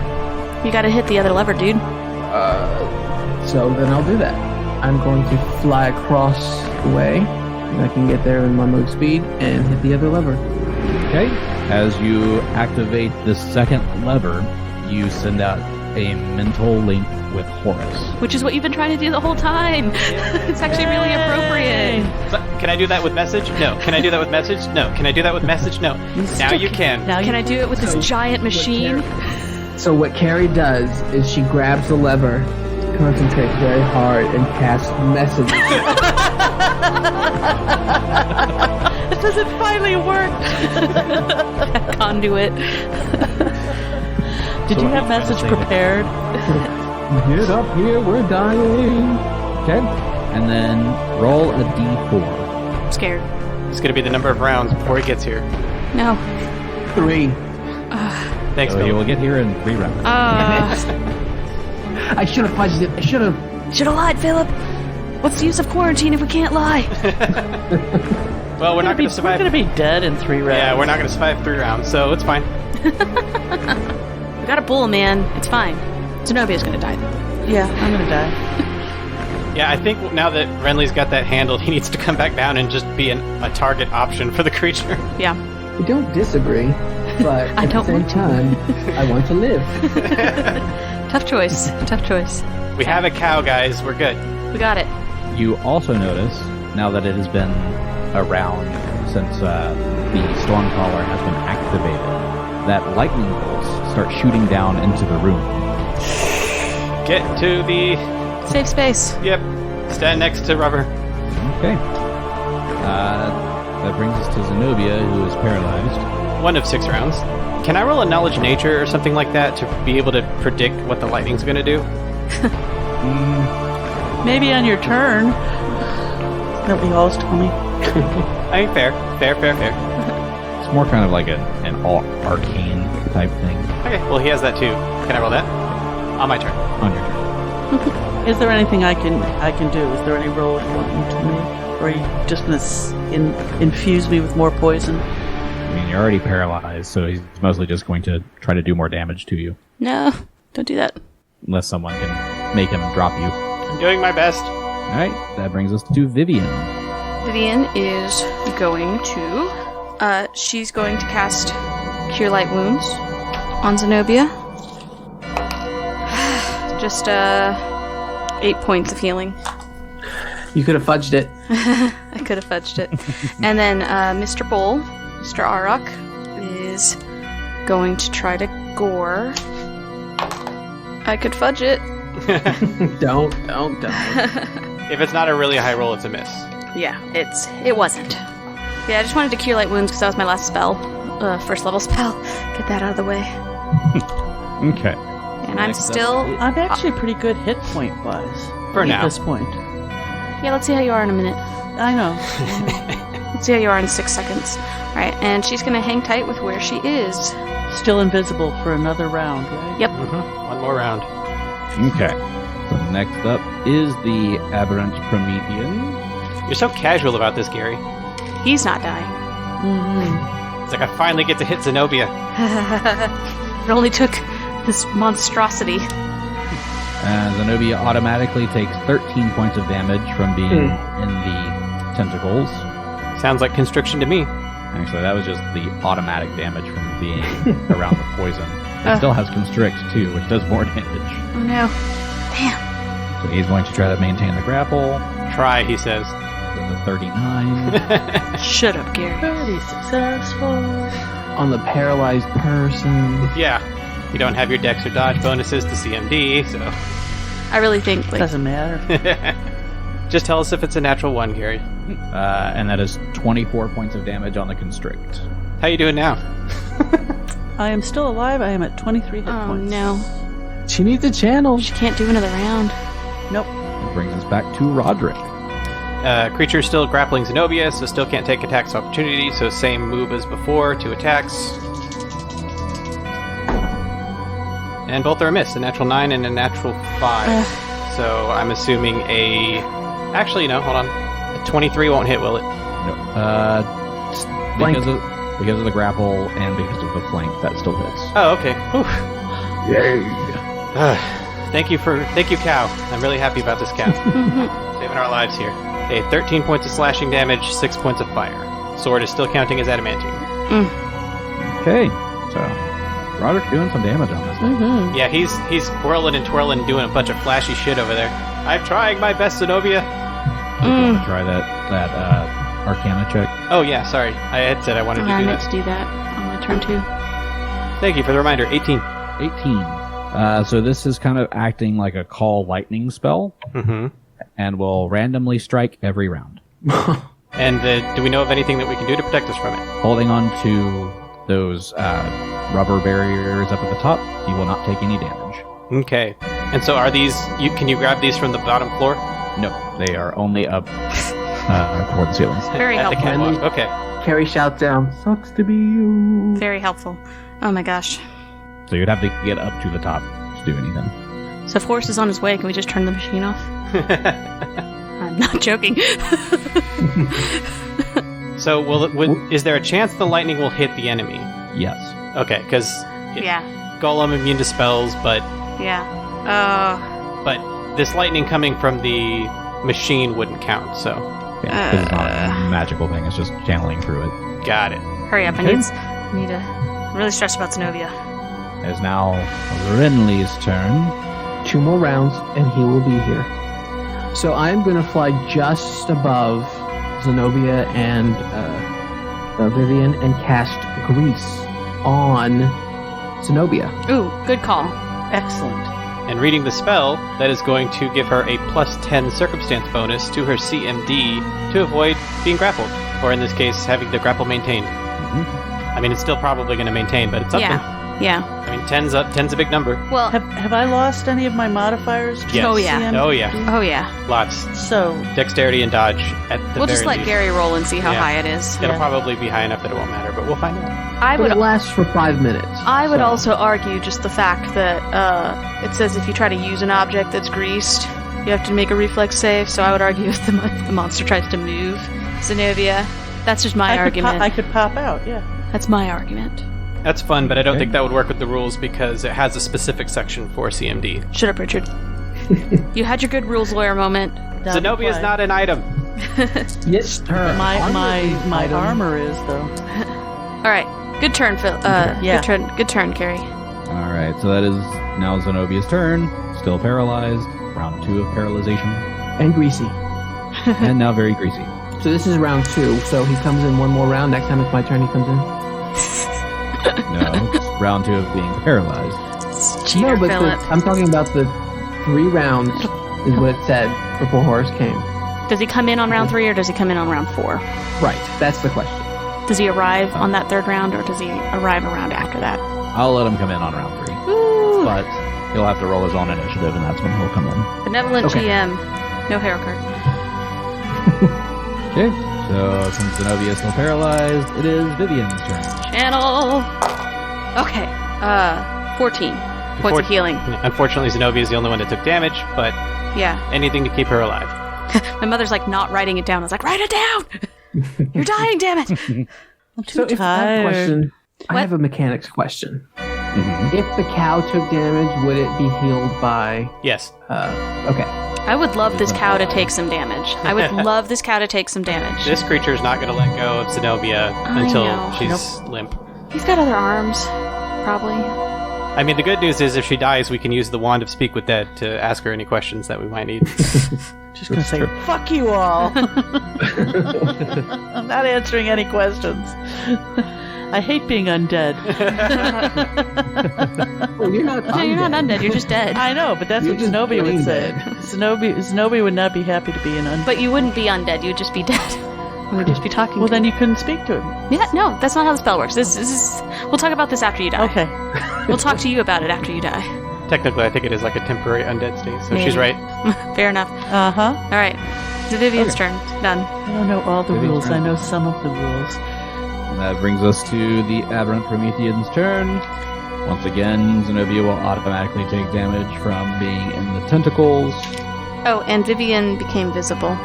Speaker 2: You gotta hit the other lever, dude.
Speaker 5: So then I'll do that. I'm going to fly across the way, and I can get there in my move speed and hit the other lever.
Speaker 4: Okay. As you activate the second lever, you send out a mental link with Horus.
Speaker 2: Which is what you've been trying to do the whole time. It's actually really appropriate.
Speaker 1: So, can I do that with message? No. Can I do that with message? No. Can I do that with message? No. Now you can.
Speaker 2: Can I do it with this giant machine?
Speaker 5: So what Carrie does is she grabs the lever, concentrates very hard, and casts messages.
Speaker 3: It doesn't finally work.
Speaker 2: Conduit.
Speaker 3: Did you have message prepared?
Speaker 5: Get up here, we're dying.
Speaker 4: Okay. And then roll a d4.
Speaker 2: I'm scared.
Speaker 1: It's going to be the number of rounds before he gets here.
Speaker 2: No.
Speaker 5: 3.
Speaker 1: Thanks,
Speaker 4: So
Speaker 1: Bill.
Speaker 4: you will get here in 3 rounds.
Speaker 5: I should have fudged it. I should have.
Speaker 2: Should have lied, Philip. What's the use of quarantine if we can't lie?
Speaker 1: Well, we're not going to
Speaker 3: We're
Speaker 1: survive.
Speaker 3: going to be dead in 3 rounds.
Speaker 1: Yeah, we're not going to survive 3 rounds, so it's fine.
Speaker 2: We got a bull, man. It's fine. Zenobia's gonna die, though.
Speaker 3: Yeah, I'm going to die.
Speaker 1: Yeah, I think now that Renly's got that handled, he needs to come back down and just be a target option for the creature.
Speaker 2: Yeah.
Speaker 5: We don't disagree, but
Speaker 2: I
Speaker 5: at the
Speaker 2: don't
Speaker 5: same
Speaker 2: want to.
Speaker 5: time, I want to live.
Speaker 2: Tough choice. Tough choice.
Speaker 1: We have a cow, guys. We're good.
Speaker 2: We got it.
Speaker 4: You also notice, now that it has been around since the Stormcaller has been activated, that lightning bolts start shooting down into the room.
Speaker 1: Get to the...
Speaker 2: Safe space.
Speaker 1: Yep. Stand next to Rubber.
Speaker 4: Okay. That brings us to Zenobia, who is paralyzed.
Speaker 1: 1 of 6 rounds. Can I roll a knowledge nature or something like that to be able to predict what the lightning's going to do?
Speaker 3: Maybe on your turn. Nobody always told me.
Speaker 1: I mean, fair.
Speaker 4: It's more kind of like an arcane type thing.
Speaker 1: Okay, well, he has that too. Can I roll that? On my turn.
Speaker 4: On your turn.
Speaker 3: Is there anything I can do? Is there any roll you want me to make? Or are you just going to infuse me with more poison?
Speaker 4: I mean, you're already paralyzed, so he's mostly just going to try to do more damage to you.
Speaker 2: No, don't do that.
Speaker 4: Unless someone can make him drop you.
Speaker 1: I'm doing my best.
Speaker 4: All right, that brings us to Vivian.
Speaker 2: Vivian is going to... she's going to cast Cure Light Wounds on Zenobia. Just, 8 points of healing.
Speaker 5: You could have fudged it.
Speaker 2: I could have fudged it. And then, Mr. Bull, Mr. Arak, is going to try to gore. I could fudge it.
Speaker 5: Don't.
Speaker 1: If it's not a really high roll, it's a miss.
Speaker 2: Yeah, it wasn't. Yeah, I just wanted to Cure Light Wounds because that was my last spell. First level spell. Get that out of the way.
Speaker 4: Okay.
Speaker 2: And I'm still...
Speaker 3: I'm actually pretty good hit point wise.
Speaker 1: For now.
Speaker 3: At this point.
Speaker 2: Yeah, let's see how you are in a minute.
Speaker 3: I know.
Speaker 2: Let's see how you are in 6 seconds. Alright, and she's gonna hang tight with where she is.
Speaker 3: Still invisible for another round, right?
Speaker 2: Yep.
Speaker 1: Mm-hmm. One more round.
Speaker 4: Okay. So next up is the Aberrant Promethean.
Speaker 1: You're so casual about this, Gary.
Speaker 2: He's not dying.
Speaker 3: Mm-hmm.
Speaker 1: It's like I finally get to hit Zenobia.
Speaker 2: It only took this monstrosity.
Speaker 4: Zenobia automatically takes 13 points of damage from being in the tentacles.
Speaker 1: Sounds like constriction to me.
Speaker 4: Actually, that was just the automatic damage from being around the poison. It still has constrict, too, which does more damage.
Speaker 2: Oh no. Damn.
Speaker 4: So he's going to try to maintain the grapple.
Speaker 1: Try, he says.
Speaker 4: With a 39.
Speaker 2: Shut up, Gary.
Speaker 3: Pretty successful.
Speaker 5: On the paralyzed person.
Speaker 1: Yeah. You don't have your dex or dodge bonuses to CMD, so...
Speaker 2: I really think, like...
Speaker 3: Doesn't matter.
Speaker 1: Just tell us if it's a natural 1, Gary.
Speaker 4: And that is 24 points of damage on the constrict.
Speaker 1: How you doing now?
Speaker 3: I am still alive. I am at 23 hit points.
Speaker 2: No.
Speaker 5: She needs a channel.
Speaker 2: She can't do another round.
Speaker 3: Nope.
Speaker 4: That brings us back to Roderick.
Speaker 1: Creature still grappling Zenobia, so still can't take attacks of opportunity, so same move as before, 2 attacks. And both are a miss, a natural 9 and a natural 5. So I'm assuming a... Actually, no, hold on. A 23 won't hit, will it?
Speaker 4: No. Because of the grapple and because of the flank, that still hits.
Speaker 1: Oh, okay. Whew.
Speaker 5: Yay.
Speaker 1: Thank you, cow. I'm really happy about this cow. Saving our lives here. Okay, 13 points of slashing damage, 6 points of fire. Sword is still counting as adamantine.
Speaker 4: Okay, so Roderick doing some damage on this thing.
Speaker 1: Yeah, he's whirling and twirling, doing a bunch of flashy shit over there. I'm trying my best, Zenobia.
Speaker 4: You want to try that Arcana check?
Speaker 1: Oh yeah, sorry. I had said I wanted to do
Speaker 2: I meant
Speaker 1: that.
Speaker 2: to do that on my turn too.
Speaker 1: Thank you for the reminder. 18.
Speaker 4: 18. So this is kind of acting like a call lightning spell, and will randomly strike every round.
Speaker 1: And do we know of anything that we can do to protect us from it?
Speaker 4: Holding on to those rubber barriers up at the top, you will not take any damage.
Speaker 1: Okay. And so are these... Can you grab these from the bottom floor?
Speaker 4: No, they are only up toward the ceiling.
Speaker 2: Very
Speaker 1: At the
Speaker 2: helpful.
Speaker 1: catwalk. Okay.
Speaker 5: Carrie shouts down, "Sucks to be you."
Speaker 2: Very helpful. Oh my gosh.
Speaker 4: So you'd have to get up to the top to do anything.
Speaker 2: So if Horus is on his way, can we just turn the machine off? I'm not joking.
Speaker 1: So is there a chance the lightning will hit the enemy?
Speaker 4: Yes.
Speaker 1: Okay, because
Speaker 2: Yeah.
Speaker 1: Golem immune to spells, but
Speaker 2: Yeah.
Speaker 1: but this lightning coming from the machine wouldn't count. So
Speaker 4: Yeah, 'cause it's not a magical thing, it's just channeling through it.
Speaker 1: got it.
Speaker 2: Hurry up.
Speaker 4: Okay.
Speaker 2: I need to... I'm really stressed about Zenobia.
Speaker 4: It is now Renly's turn.
Speaker 5: 2 more rounds, and he will be here. So I'm going to fly just above Zenobia and Vivian and cast Grease on Zenobia.
Speaker 2: Ooh, good call.
Speaker 3: Excellent.
Speaker 1: And reading the spell, that is going to give her a +10 circumstance bonus to her CMD to avoid being grappled, or in this case, having the grapple maintained. I mean, it's still probably going to maintain, but it's something.
Speaker 2: Yeah.
Speaker 1: I mean, 10's a big number.
Speaker 2: Well,
Speaker 3: Have I lost any of my modifiers?
Speaker 1: Yes.
Speaker 2: Oh, yeah.
Speaker 3: CM?
Speaker 1: Oh yeah,
Speaker 2: oh yeah.
Speaker 1: lots.
Speaker 3: So,
Speaker 1: Dexterity and dodge at the
Speaker 2: We'll
Speaker 1: very
Speaker 2: just let
Speaker 1: least.
Speaker 2: Gary roll and see how
Speaker 1: Yeah.
Speaker 2: high it is.
Speaker 1: It'll
Speaker 3: Yeah.
Speaker 1: probably be high enough that it won't matter, but we'll find out.
Speaker 2: I
Speaker 5: But
Speaker 2: would
Speaker 5: it lasts for 5 minutes.
Speaker 2: I would
Speaker 5: so-
Speaker 2: also argue just the fact that it says if you try to use an object that's greased, You have to make a reflex save, so I would argue if the monster tries to move Zenobia, that's just my argument.
Speaker 3: I could pop out, yeah.
Speaker 2: That's my argument.
Speaker 1: That's fun, but I don't think that would work with the rules because it has a specific section for CMD.
Speaker 2: Shut up, Richard. You had your good rules lawyer moment.
Speaker 1: Zenobia is not an item.
Speaker 5: Yes, her
Speaker 3: My armor is, though.
Speaker 2: All right. Good turn, Phil.
Speaker 3: Yeah.
Speaker 2: Good turn, Carrie.
Speaker 4: All right, so that is now Zenobia's turn. Still paralyzed. Round 2 of paralyzation.
Speaker 5: And greasy.
Speaker 4: And now very greasy.
Speaker 5: So this is round 2, so he comes in one more round. Next time it's my turn, he comes in.
Speaker 4: No, it's round 2 of being paralyzed.
Speaker 2: Cheater,
Speaker 5: no, but
Speaker 2: Philip.
Speaker 5: I'm talking about the 3 rounds is what it said before Horus came.
Speaker 2: Does he come in on round 3 or does he come in on round 4?
Speaker 5: Right, that's the question.
Speaker 2: Does he arrive on that 3rd round or does he arrive a round after that?
Speaker 4: I'll let him come in on round 3.
Speaker 2: Ooh.
Speaker 4: But he'll have to roll his own initiative, and that's when he'll come in.
Speaker 2: Benevolent
Speaker 5: Okay.
Speaker 2: GM. No hero card.
Speaker 4: Okay, so since Zenobia is still paralyzed, it is Vivian's turn.
Speaker 2: Channel. Okay. 14 points of healing.
Speaker 1: Unfortunately, Zenobia is the only one that took damage, but
Speaker 2: Yeah.
Speaker 1: anything to keep her alive.
Speaker 2: My mother's like not writing it down. I was like, write it down. You're dying, damn it.
Speaker 3: I'm too
Speaker 5: So if I have a
Speaker 3: tired.
Speaker 5: question, I
Speaker 2: What?
Speaker 5: have a mechanics question.
Speaker 4: Mm-hmm.
Speaker 5: If the cow took damage, would it be healed by...
Speaker 1: Yes.
Speaker 5: Okay.
Speaker 2: I would love this cow to take some damage. I would love this cow to take some damage.
Speaker 1: This creature is not going to let go of Zenobia
Speaker 2: I
Speaker 1: until
Speaker 2: know.
Speaker 1: she's limp.
Speaker 2: He's got other arms, probably.
Speaker 1: I mean, the good news is if she dies, we can use the Wand of Speak with Dead to ask her any questions that we might need.
Speaker 3: Just gonna say, fuck you all. I'm not answering any questions. I hate being undead.
Speaker 5: Well, you're not
Speaker 2: No, you're not undead. You're just dead.
Speaker 3: I know, but that's
Speaker 5: You're
Speaker 3: what
Speaker 5: just
Speaker 3: Zenobia would
Speaker 5: brain
Speaker 3: say.
Speaker 5: dead.
Speaker 3: Zenobia would not be happy to be an undead.
Speaker 2: But you wouldn't be undead. You would just be dead. We would just be talking.
Speaker 3: Well,
Speaker 2: to
Speaker 3: then you couldn't speak to him.
Speaker 2: Yeah, no, that's not how the spell works. This is. We'll talk about this after you die.
Speaker 3: Okay.
Speaker 2: We'll talk to you about it after you die.
Speaker 1: Technically, I think it is like a temporary undead state, so
Speaker 2: Maybe.
Speaker 1: she's right.
Speaker 2: Fair enough.
Speaker 3: Uh-huh.
Speaker 2: All right. It's Vivian's turn. Done.
Speaker 3: I don't know all the
Speaker 4: Vivian's
Speaker 3: rules.
Speaker 4: turn.
Speaker 3: I know some of the rules.
Speaker 4: And that brings us to the Aberrant Promethean's turn. Once again, Zenobia will automatically take damage from being in the tentacles.
Speaker 2: Oh, and Vivian became visible.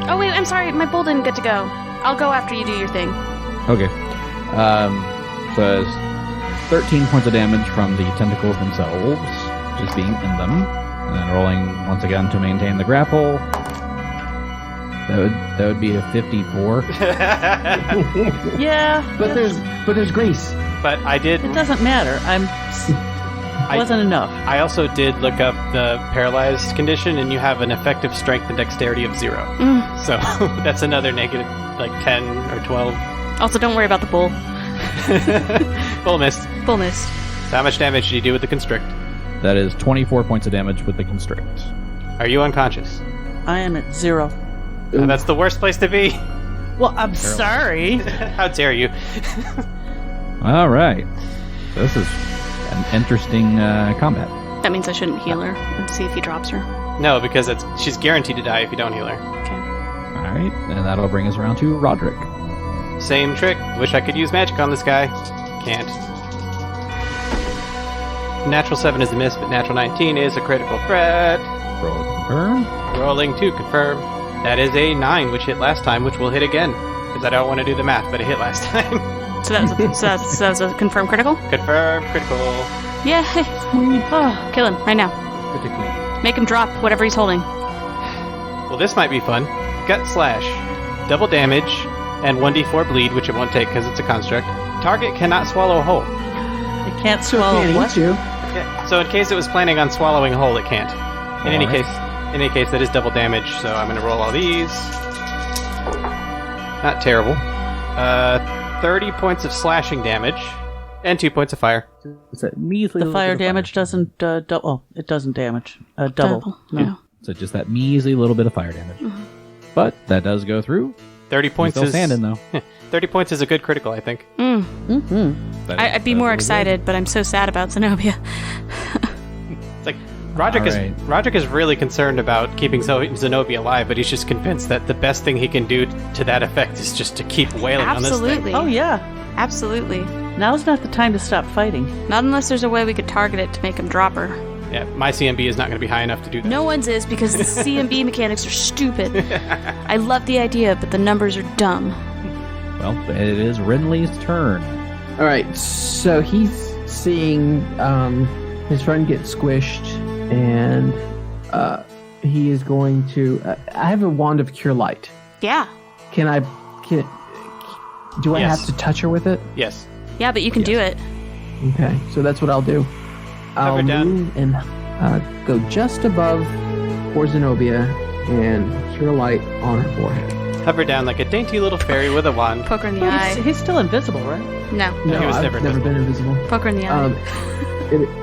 Speaker 2: Oh, wait, I'm sorry. My bull didn't get to go. I'll go after you do your thing.
Speaker 4: Okay. So it's 13 points of damage from the tentacles themselves, just being in them. And then rolling once again to maintain the grapple. That would be a 54.
Speaker 3: Yeah.
Speaker 5: But there's grace.
Speaker 1: But I did.
Speaker 3: It doesn't matter. Wasn't enough.
Speaker 1: I also did look up the paralyzed condition, and you have an effective strength and dexterity of 0. So that's another negative, like 10 or 12.
Speaker 2: Also, don't worry about the bull.
Speaker 1: Full missed.
Speaker 2: Bull missed.
Speaker 1: So how much damage do you do with the constrict?
Speaker 4: That is 24 points of damage with the constrict.
Speaker 1: Are you unconscious?
Speaker 3: I am at 0.
Speaker 1: That's the worst place to be.
Speaker 3: Well, I'm sorry.
Speaker 1: How dare you?
Speaker 4: All right. This is an interesting combat.
Speaker 2: That means I shouldn't heal her and see if he drops her.
Speaker 1: No, because she's guaranteed to die if you don't heal her.
Speaker 2: Okay.
Speaker 4: All right, and that'll bring us around to Roderick.
Speaker 1: Same trick. Wish I could use magic on this guy. Can't. Natural 7 is a miss, but natural 19 is a critical threat.
Speaker 4: Roll to confirm.
Speaker 1: Rolling to confirm. That is a 9, which hit last time, which will hit again. Because I don't want to do the math, but it hit last time.
Speaker 2: So that's a confirmed critical?
Speaker 1: Confirm critical.
Speaker 2: Yay! Oh, kill him right now.
Speaker 4: Critically.
Speaker 2: Make him drop whatever he's holding.
Speaker 1: Well, this might be fun. Gut slash. Double damage and 1d4 bleed, which it won't take because it's a construct. Target cannot swallow whole.
Speaker 3: It can't swallow what?
Speaker 5: Eat you.
Speaker 1: Yeah, so in case it was planning on swallowing whole, it can't. In any case, that is double damage, so I'm going to roll all these. Not terrible. 30 points of slashing damage, and 2 points of fire.
Speaker 5: It's a measly
Speaker 3: The
Speaker 5: little
Speaker 3: fire
Speaker 5: bit of
Speaker 3: damage doesn't double. Oh, it doesn't damage. Double.
Speaker 2: No.
Speaker 4: So just that measly little bit of fire damage. But that does go through.
Speaker 1: 30 points
Speaker 4: Still
Speaker 1: is
Speaker 4: standing though.
Speaker 1: 30 points is a good critical, I think.
Speaker 3: Mm-hmm.
Speaker 2: I'd be more excited, but I'm so sad about Zenobia.
Speaker 1: It's like Roderick is really concerned about keeping Zenobia alive, but he's just convinced that the best thing he can do to that effect is just to keep wailing on this
Speaker 2: Absolutely.
Speaker 1: thing.
Speaker 3: Oh yeah.
Speaker 2: Absolutely.
Speaker 3: Now's not the time to stop fighting.
Speaker 2: Not unless there's a way we could target it to make him drop her.
Speaker 1: Yeah, my CMB is not going to be high enough to do that.
Speaker 2: No one's is because the CMB mechanics are stupid. I love the idea, but the numbers are dumb.
Speaker 4: Well, it is Renly's turn.
Speaker 5: All right, so he's seeing his friend get squished, and he is going to. I have a wand of cure light.
Speaker 2: Yeah.
Speaker 5: Do I
Speaker 1: Yes.
Speaker 5: have to touch her with it?
Speaker 1: Yes.
Speaker 2: Yeah, but you can do it.
Speaker 5: Okay, so that's what I'll do. I'll
Speaker 1: down.
Speaker 5: move and go just above poor Zenobia and cure light on her forehead.
Speaker 1: Hover down like a dainty little fairy with a wand.
Speaker 2: Poke her in the eye.
Speaker 3: He's still invisible, right?
Speaker 2: No.
Speaker 5: No,
Speaker 1: he was
Speaker 5: I've
Speaker 1: never
Speaker 5: never been invisible.
Speaker 2: Poke her in the eye.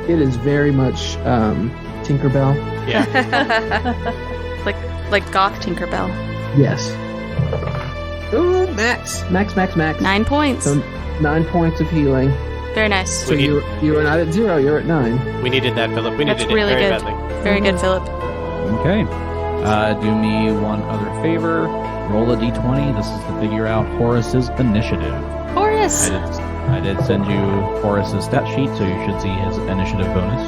Speaker 5: It is very much Tinkerbell.
Speaker 1: Yeah.
Speaker 2: like goth Tinkerbell.
Speaker 5: Yes. Ooh, max.
Speaker 2: 9 points.
Speaker 5: So 9 points of healing.
Speaker 2: Very nice.
Speaker 5: So you are not at 0, you're at 9.
Speaker 1: We needed that, Philip. We
Speaker 2: That's
Speaker 1: needed
Speaker 2: really
Speaker 1: it very
Speaker 2: good.
Speaker 1: badly.
Speaker 2: Very good, Philip.
Speaker 4: Okay. Do me one other favor. Roll a d20. This is to figure out Horus's initiative.
Speaker 2: Horus!
Speaker 4: I did send you Horus's stat sheet, so you should see his initiative bonus.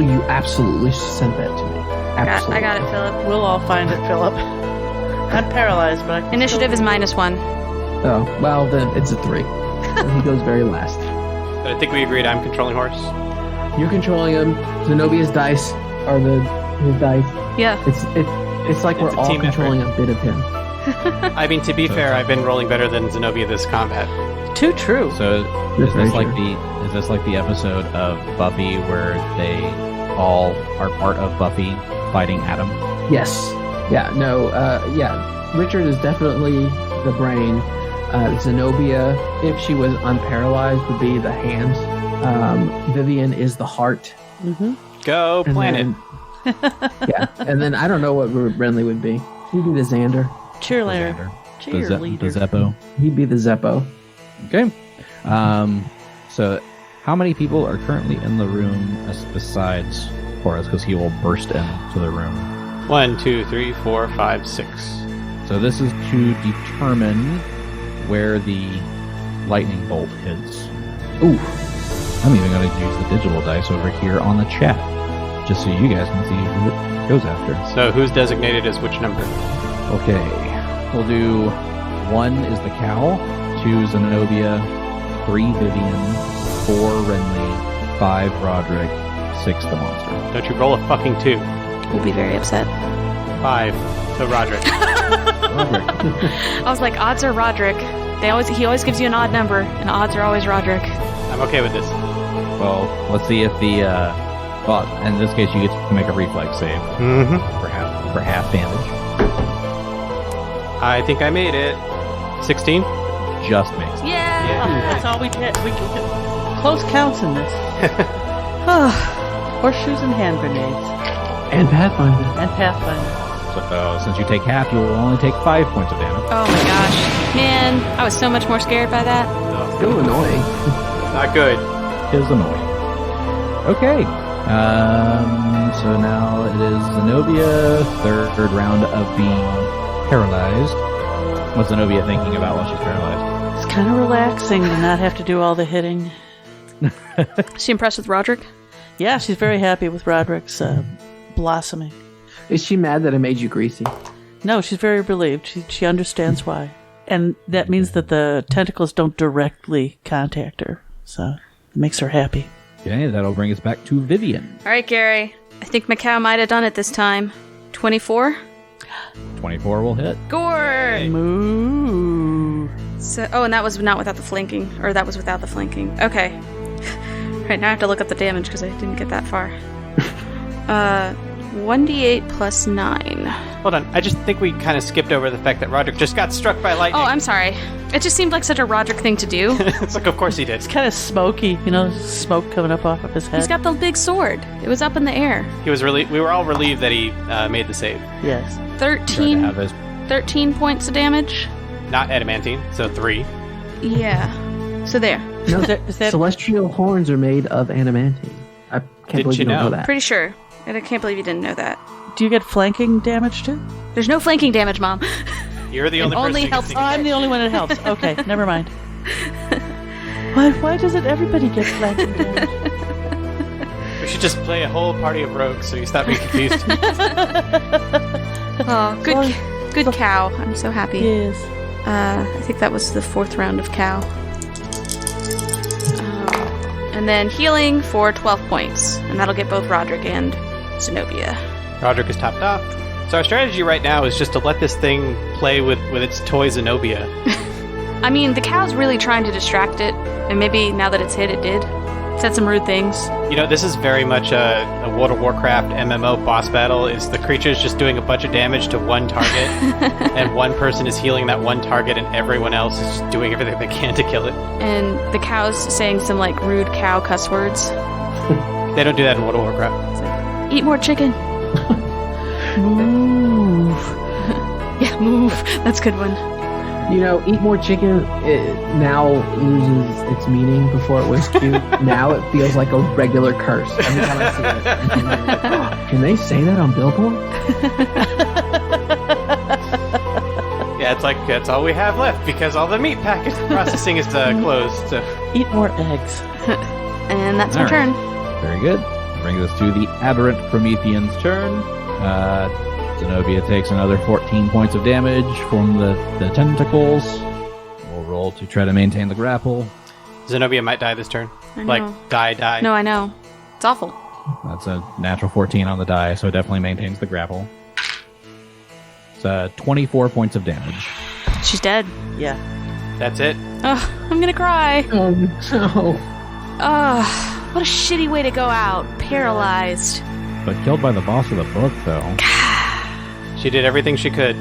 Speaker 5: You absolutely sent that to me. Absolutely.
Speaker 2: I got it, Philip.
Speaker 3: We'll all find it, Philip. I'm paralyzed, but I can
Speaker 2: Initiative is -1.
Speaker 5: Oh, well, then it's a 3. So he goes very last.
Speaker 1: But I think we agreed I'm controlling Horus.
Speaker 5: You're controlling him. Zenobia's dice are his dice.
Speaker 2: Yeah.
Speaker 5: It's like we're
Speaker 1: It's a
Speaker 5: all
Speaker 1: team
Speaker 5: controlling a bit of him.
Speaker 1: I mean, to be fair, I've been rolling better than Zenobia this combat.
Speaker 3: Too true.
Speaker 4: So
Speaker 5: That's
Speaker 4: is this
Speaker 5: very
Speaker 4: like
Speaker 5: true.
Speaker 4: is this like the episode of Buffy where they all are part of Buffy fighting Adam?
Speaker 5: Yes. Yeah. No. Yeah. Richard is definitely the brain. Zenobia, if she was unparalyzed, would be the hands. Vivian is the heart.
Speaker 3: Mm-hmm.
Speaker 1: Go
Speaker 5: And
Speaker 1: planet.
Speaker 5: then- yeah. And then I don't know what Renly would be. He'd be the Xander.
Speaker 3: Cheerleader.
Speaker 4: The
Speaker 3: Cheerleader.
Speaker 4: Zeppo.
Speaker 5: He'd be the Zeppo.
Speaker 4: Okay. So how many people are currently in the room besides Horus? Because he will burst into the room.
Speaker 1: 1, 2, 3, 4, 5, 6.
Speaker 4: So this is to determine where the lightning bolt hits.
Speaker 5: Ooh.
Speaker 4: I'm even going to use the digital dice over here on the chat, just so you guys can see who it goes after.
Speaker 1: So who's designated as which number?
Speaker 4: Okay, we'll do 1 is the cow, 2 Zenobia, 3 Vivian, 4 Renly, 5 Roderick, 6 the monster.
Speaker 1: Don't you roll a fucking 2.
Speaker 2: We'll be very upset.
Speaker 1: 5. So Roderick.
Speaker 4: Roderick.
Speaker 2: I was like, odds are Roderick. He always gives you an odd number, and odds are always Roderick.
Speaker 1: I'm okay with this.
Speaker 4: Well, let's see if the well, in this case, you get to make a reflex save
Speaker 1: Mm-hmm.
Speaker 4: for half damage.
Speaker 1: I think I made it. 16?
Speaker 4: Just makes it.
Speaker 2: Yeah!
Speaker 3: That's all we get. We get close counts in this. Horseshoes and hand grenades.
Speaker 5: And Pathfinder.
Speaker 3: And Pathfinder.
Speaker 4: So since you take half, you will only take 5 points of damage.
Speaker 2: Oh my gosh. Man, I was so much more scared by that.
Speaker 5: Still annoying.
Speaker 1: Not good.
Speaker 4: Is annoying. Okay. So now it is Zenobia, third round of being paralyzed. What's Zenobia thinking about while she's paralyzed?
Speaker 3: It's kind of relaxing to not have to do all the hitting.
Speaker 2: Is she impressed with Roderick?
Speaker 3: Yeah, she's very happy with Roderick's blossoming.
Speaker 5: Is she mad that I made you greasy?
Speaker 3: No, she's very relieved. She understands why. And that means that the tentacles don't directly contact her. So it makes her happy.
Speaker 4: Okay, that'll bring us back to Vivian.
Speaker 2: All right, Gary. I think Macau might have done it this time. 24?
Speaker 4: 24 will hit.
Speaker 2: Gore!
Speaker 3: Moo.
Speaker 2: So, and that was not without the flanking. Or that was without the flanking. Okay. Right, now I have to look up the damage because I didn't get that far. 1d8 plus 9.
Speaker 1: Hold on. I just think we kind of skipped over the fact that Roderick just got struck by lightning.
Speaker 2: Oh, I'm sorry. It just seemed like such a Roderick thing to do.
Speaker 1: It's like, of course he did.
Speaker 3: It's kind of smoky, smoke coming up off of his head.
Speaker 2: He's got the big sword. It was up in the air.
Speaker 1: He was we were all relieved that he made the save.
Speaker 3: Yes.
Speaker 4: Tried to
Speaker 2: 13
Speaker 4: have his
Speaker 2: 13 points of damage.
Speaker 1: Not adamantine, so 3.
Speaker 2: Yeah. So there.
Speaker 5: No,
Speaker 3: Is that
Speaker 5: celestial horns are made of adamantine. I can't
Speaker 1: Didn't
Speaker 5: believe
Speaker 1: you
Speaker 5: you don't
Speaker 1: know?
Speaker 5: know that.
Speaker 2: Pretty sure. And I can't believe you didn't know that.
Speaker 3: do you get flanking damage too?
Speaker 2: There's no flanking damage, Mom.
Speaker 1: You're the only person
Speaker 2: only
Speaker 1: who can
Speaker 2: helps
Speaker 1: sneak
Speaker 3: Oh, I'm the only one that helps. Okay, never mind. Why doesn't everybody get flanking damage?
Speaker 1: We should just play a whole party of rogues so you stop being confused.
Speaker 2: Oh, good cow. I'm so happy.
Speaker 3: Yes.
Speaker 2: I think that was the 4th round of cow. And then healing for 12 points. And that'll get both Roderick and Zenobia.
Speaker 1: Roderick is topped off. So our strategy right now is just to let this thing play with its toy Zenobia.
Speaker 2: I mean, the cow's really trying to distract it. And maybe now that it's hit, it did. Said some rude things.
Speaker 1: You know, this is very much a World of Warcraft MMO boss battle. Is the creature's just doing a bunch of damage to one target, and one person is healing that one target, and everyone else is just doing everything they can to kill it.
Speaker 2: And the cow's saying some, like, rude cow cuss words.
Speaker 1: They don't do that in World of Warcraft.
Speaker 2: It's like, eat more chicken.
Speaker 3: Move.
Speaker 2: Yeah, move. That's a good one.
Speaker 5: You know, eat more chicken now loses its meaning. Before it was cute. Now it feels like a regular curse. Every time I see it, I'm like, oh, can they say that on Billboard?
Speaker 1: Yeah, it's like that's all we have left because all the meat packet processing is closed. So.
Speaker 3: Eat more eggs.
Speaker 2: And that's my
Speaker 4: All right.
Speaker 2: turn.
Speaker 4: Very good. Brings us to the aberrant Promethean's turn. Zenobia takes another 14 points of damage from the tentacles. We'll roll to try to maintain the grapple.
Speaker 1: Zenobia might die this turn.
Speaker 2: I know.
Speaker 1: Like, die.
Speaker 2: No, I know. It's awful.
Speaker 4: That's a natural 14 on the die, so it definitely maintains the grapple. It's 24 points of damage.
Speaker 2: She's dead.
Speaker 3: Yeah.
Speaker 1: That's it.
Speaker 2: Ugh, I'm gonna cry.
Speaker 5: Oh no.
Speaker 2: Ugh, what a shitty way to go out. Paralyzed.
Speaker 4: But killed by the boss of the book, though.
Speaker 1: She did everything she could.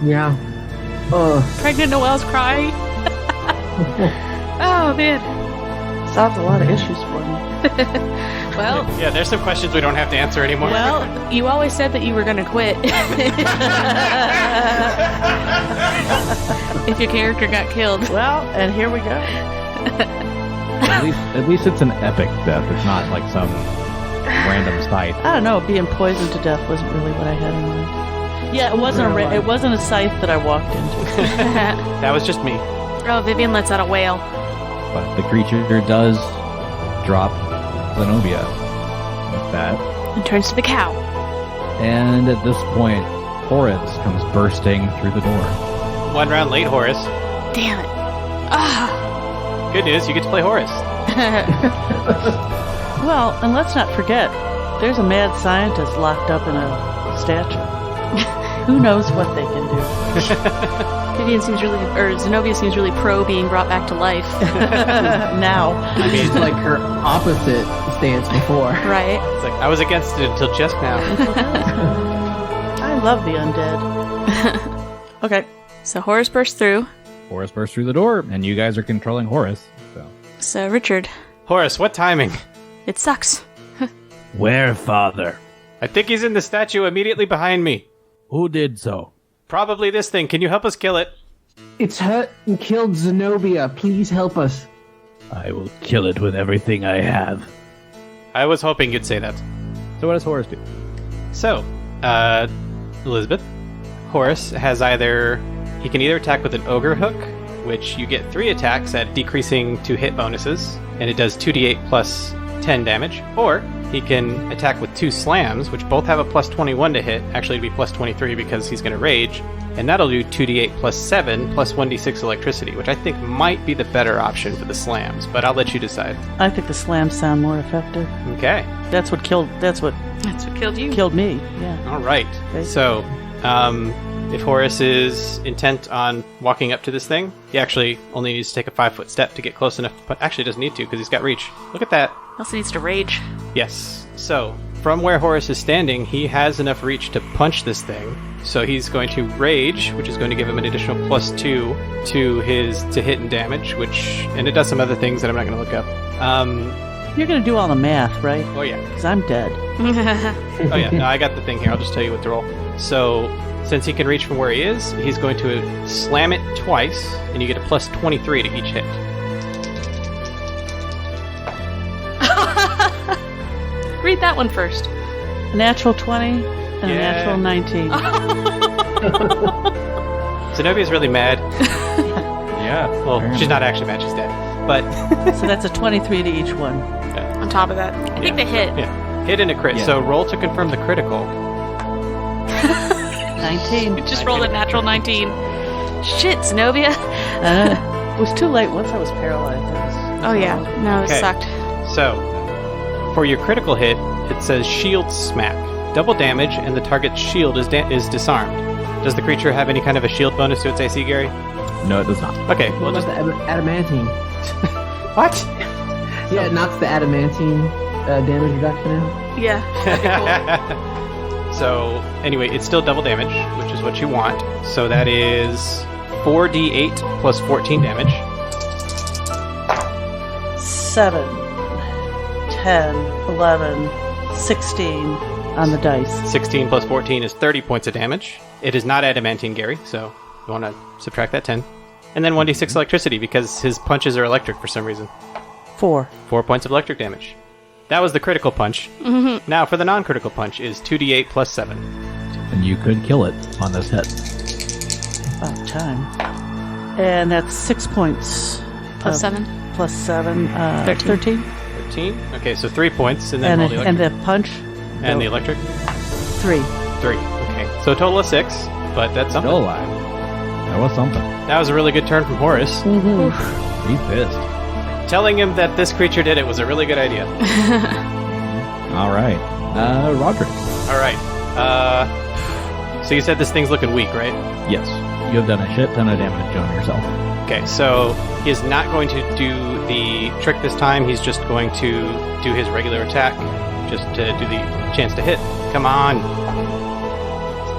Speaker 5: Yeah.
Speaker 2: Pregnant Noelle's crying. Oh, man.
Speaker 3: Solved a lot of issues for me.
Speaker 2: Well,
Speaker 1: Yeah, there's some questions we don't have to answer anymore.
Speaker 2: well, you always said that you were gonna quit. If your character got killed.
Speaker 3: Well, and here we go.
Speaker 4: At least it's an epic death. It's not like some random scythe.
Speaker 3: I don't know. Being poisoned to death wasn't really what I had in mind. Yeah, it wasn't a scythe that I walked into.
Speaker 1: That was just me.
Speaker 2: Oh, Vivian lets out a wail.
Speaker 4: But the creature does drop Zenobia with that.
Speaker 2: And turns to the cow.
Speaker 4: And at this point, Horus comes bursting through the door.
Speaker 1: 1 round late, Horus.
Speaker 2: Damn it. Ah.
Speaker 1: Good news, you get to play Horus.
Speaker 3: Well, and let's not forget, there's a mad scientist locked up in a statue. Who knows what they can do?
Speaker 2: Vivian seems Zenobia seems really pro being brought back to life.
Speaker 3: Now.
Speaker 5: I mean, it's like her opposite stance before.
Speaker 2: Right?
Speaker 1: It's like, I was against it until just now.
Speaker 3: I love the undead. Okay.
Speaker 2: So Horus bursts through.
Speaker 4: Horus bursts through the door, and you guys are controlling Horus.
Speaker 2: So Richard,
Speaker 1: Horus, what timing?
Speaker 2: it sucks.
Speaker 4: Where, father?
Speaker 1: I think he's in the statue immediately behind me.
Speaker 4: Who did so?
Speaker 1: Probably this thing. Can you help us kill it?
Speaker 5: It's hurt and killed Zenobia. Please help us.
Speaker 4: I will kill it with everything I have.
Speaker 1: I was hoping you'd say that.
Speaker 4: So what does Horus do?
Speaker 1: So, Elizabeth, Horus has he can either attack with an ogre hook, which you get 3 attacks at decreasing to hit bonuses, and it does 2d8 plus 10 damage, or he can attack with 2 slams, which both have a plus 21 to hit. Actually, it'd be plus 23 because he's going to rage, and that'll do 2d8 plus 7 plus 1d6 electricity, which I think might be the better option for the slams, but I'll let you decide.
Speaker 3: I think the slams sound more effective.
Speaker 1: Okay.
Speaker 3: That's what killed
Speaker 2: you.
Speaker 3: killed me. Yeah.
Speaker 1: All right.
Speaker 3: Okay.
Speaker 1: So, if Horus is intent on walking up to this thing, he actually only needs to take a 5-foot step to get close enough, but actually doesn't need to because he's got reach. Look at that.
Speaker 2: Also needs to rage.
Speaker 1: Yes. So, from where Horus is standing, he has enough reach to punch this thing. So he's going to rage, which is going to give him an additional plus 2 to hit and damage, and it does some other things that I'm not going to look up.
Speaker 3: You're going to do all the math, right?
Speaker 1: Oh yeah.
Speaker 3: Because I'm dead.
Speaker 1: Oh yeah. No, I got the thing here. I'll just tell you what to roll. So, since he can reach from where he is, he's going to slam it twice, and you get a plus 23 to each hit.
Speaker 2: Read that one first.
Speaker 3: A natural 20 and a natural 19.
Speaker 1: Zenobia's really mad.
Speaker 4: Yeah.
Speaker 1: Well, she's not actually mad, she's dead. But
Speaker 3: So that's a 23 to each one.
Speaker 2: On top of that. I think they hit.
Speaker 1: yeah. Hit and a crit.
Speaker 4: Yeah.
Speaker 1: So roll to confirm the critical.
Speaker 3: 19.
Speaker 2: Just rolled a natural 19. Shit, Zenobia.
Speaker 3: It was too late once I was paralyzed.
Speaker 2: Oh yeah, no, it
Speaker 1: Okay.
Speaker 2: sucked.
Speaker 1: So, for your critical hit, it says shield smack. Double damage, and the target's shield is disarmed. Does the creature have any kind of a shield bonus to its AC, Gary?
Speaker 4: No, it does not.
Speaker 1: Okay,
Speaker 5: What
Speaker 1: well
Speaker 5: about
Speaker 1: just...
Speaker 5: the adamantine?
Speaker 1: What?
Speaker 5: Yeah, it knocks the adamantine damage reduction out.
Speaker 2: Yeah.
Speaker 1: So, anyway, it's still double damage, which is what you want. So that is 4d8 plus 14 damage.
Speaker 3: 7, 10, 11, 16 on the dice.
Speaker 1: 16 plus 14 is 30 points of damage. It is not adamantine, Gary, so you want to subtract that 10. And then 1d6 electricity, because his punches are electric for some reason.
Speaker 3: 4.
Speaker 1: 4 points of electric damage. That was the critical punch.
Speaker 2: Mm-hmm.
Speaker 1: Now, for the non-critical punch, is 2d8 plus 7.
Speaker 4: And you could kill it on this hit.
Speaker 3: About time. And that's 6 points.
Speaker 2: Plus 7.
Speaker 3: Plus 7.
Speaker 2: 13.
Speaker 1: 13? Okay, so 3 points, and then roll the
Speaker 3: And
Speaker 1: electric.
Speaker 3: the punch?
Speaker 1: And the electric?
Speaker 3: 3.
Speaker 1: 3. Okay, so a total of 6, but that's something.
Speaker 4: Still alive. That was something.
Speaker 1: That was a really good turn from Horus.
Speaker 4: He's pissed.
Speaker 1: Telling him that this creature did it was a really good idea.
Speaker 4: All right. Roderick.
Speaker 1: All right. So you said this thing's looking weak, right?
Speaker 4: Yes. You have done a shit ton of damage on yourself.
Speaker 1: Okay, so he is not going to do the trick this time. He's just going to do his regular attack, just to do the chance to hit. Come on.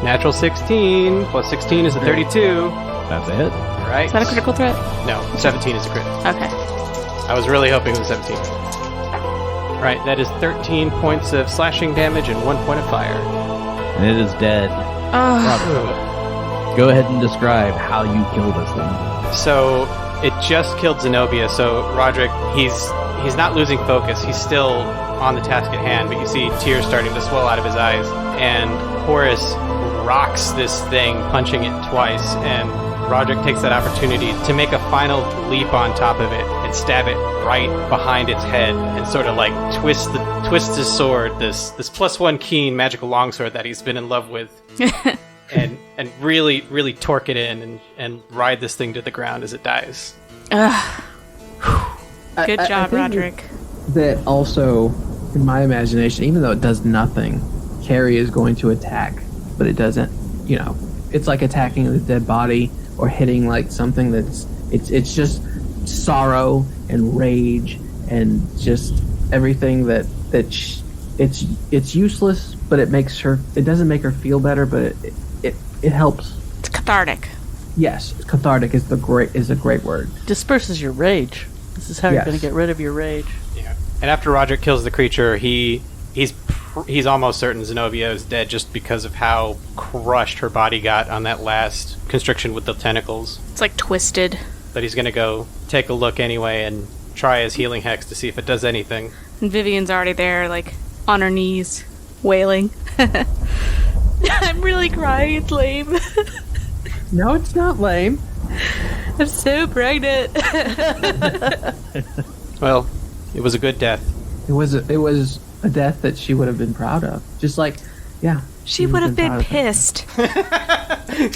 Speaker 1: Natural 16 plus 16 is a 32.
Speaker 4: That's a hit.
Speaker 1: Right?
Speaker 2: Is that a critical threat?
Speaker 1: No, 17 is a crit.
Speaker 2: Okay.
Speaker 1: I was really hoping it was 17. Right, that is 13 points of slashing damage and 1 point of fire.
Speaker 4: And it is dead.
Speaker 2: Oh,
Speaker 1: Ugh.
Speaker 4: Go ahead and describe how you kill this thing.
Speaker 1: So it just killed Zenobia. So Roderick, he's not losing focus. He's still on the task at hand, but you see tears starting to swell out of his eyes. And Horus rocks this thing, punching it twice. And Roderick takes that opportunity to make a final leap on top of it and stab it right behind its head and sort of like twist his sword, this +1 keen magical longsword that he's been in love with. And really, really torque it in and ride this thing to the ground as it dies.
Speaker 2: good
Speaker 5: I
Speaker 2: job,
Speaker 5: think
Speaker 2: Roderick.
Speaker 5: That also, in my imagination, even though it does nothing, Carrie is going to attack, but it doesn't. You know, it's like attacking a dead body or hitting like something it's just sorrow and rage and just everything it's useless, but it doesn't make her feel better, but it helps.
Speaker 2: It's cathartic.
Speaker 5: Yes, cathartic is a great word.
Speaker 3: Disperses your rage. This is how you're
Speaker 5: Yes.
Speaker 3: going to get rid of your rage.
Speaker 1: Yeah. And after Roderick kills the creature, he's almost certain Zenobia is dead just because of how crushed her body got on that last constriction with the tentacles.
Speaker 2: It's like twisted.
Speaker 1: But he's gonna go take a look anyway and try his healing hex to see if it does anything.
Speaker 2: And Vivian's already there, like, on her knees, wailing. I'm really crying. It's lame.
Speaker 5: No, it's not lame.
Speaker 2: I'm so pregnant.
Speaker 1: Well, it was a good death.
Speaker 5: It was a death that she would have been proud of. Just like, yeah.
Speaker 2: She would have been
Speaker 5: proud of it.
Speaker 2: pissed.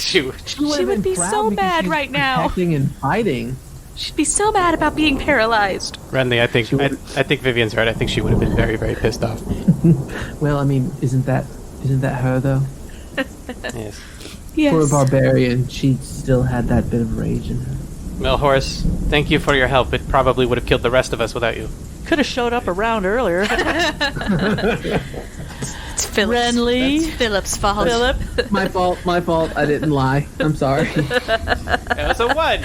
Speaker 1: Shoot.
Speaker 5: She would
Speaker 2: She
Speaker 5: have
Speaker 2: would
Speaker 5: been
Speaker 2: be
Speaker 5: proud
Speaker 2: so
Speaker 5: because
Speaker 2: mad
Speaker 5: she's
Speaker 2: right now.
Speaker 5: protecting and fighting.
Speaker 2: She'd be so mad about being paralyzed.
Speaker 1: Renly, I think Vivian's right. I think she would have been very, very pissed off.
Speaker 5: Well, I mean, isn't that her though?
Speaker 1: Yes.
Speaker 2: Yes.
Speaker 5: For a barbarian, she still had that bit of rage in her.
Speaker 1: Well, Horus, thank you for your help. It probably would have killed the rest of us without you.
Speaker 3: Could have showed up around earlier.
Speaker 2: It's Philip's.
Speaker 3: Renly.
Speaker 2: It's Philip's fault.
Speaker 3: Philip.
Speaker 5: My fault. I didn't lie. I'm sorry.
Speaker 1: That was a 1.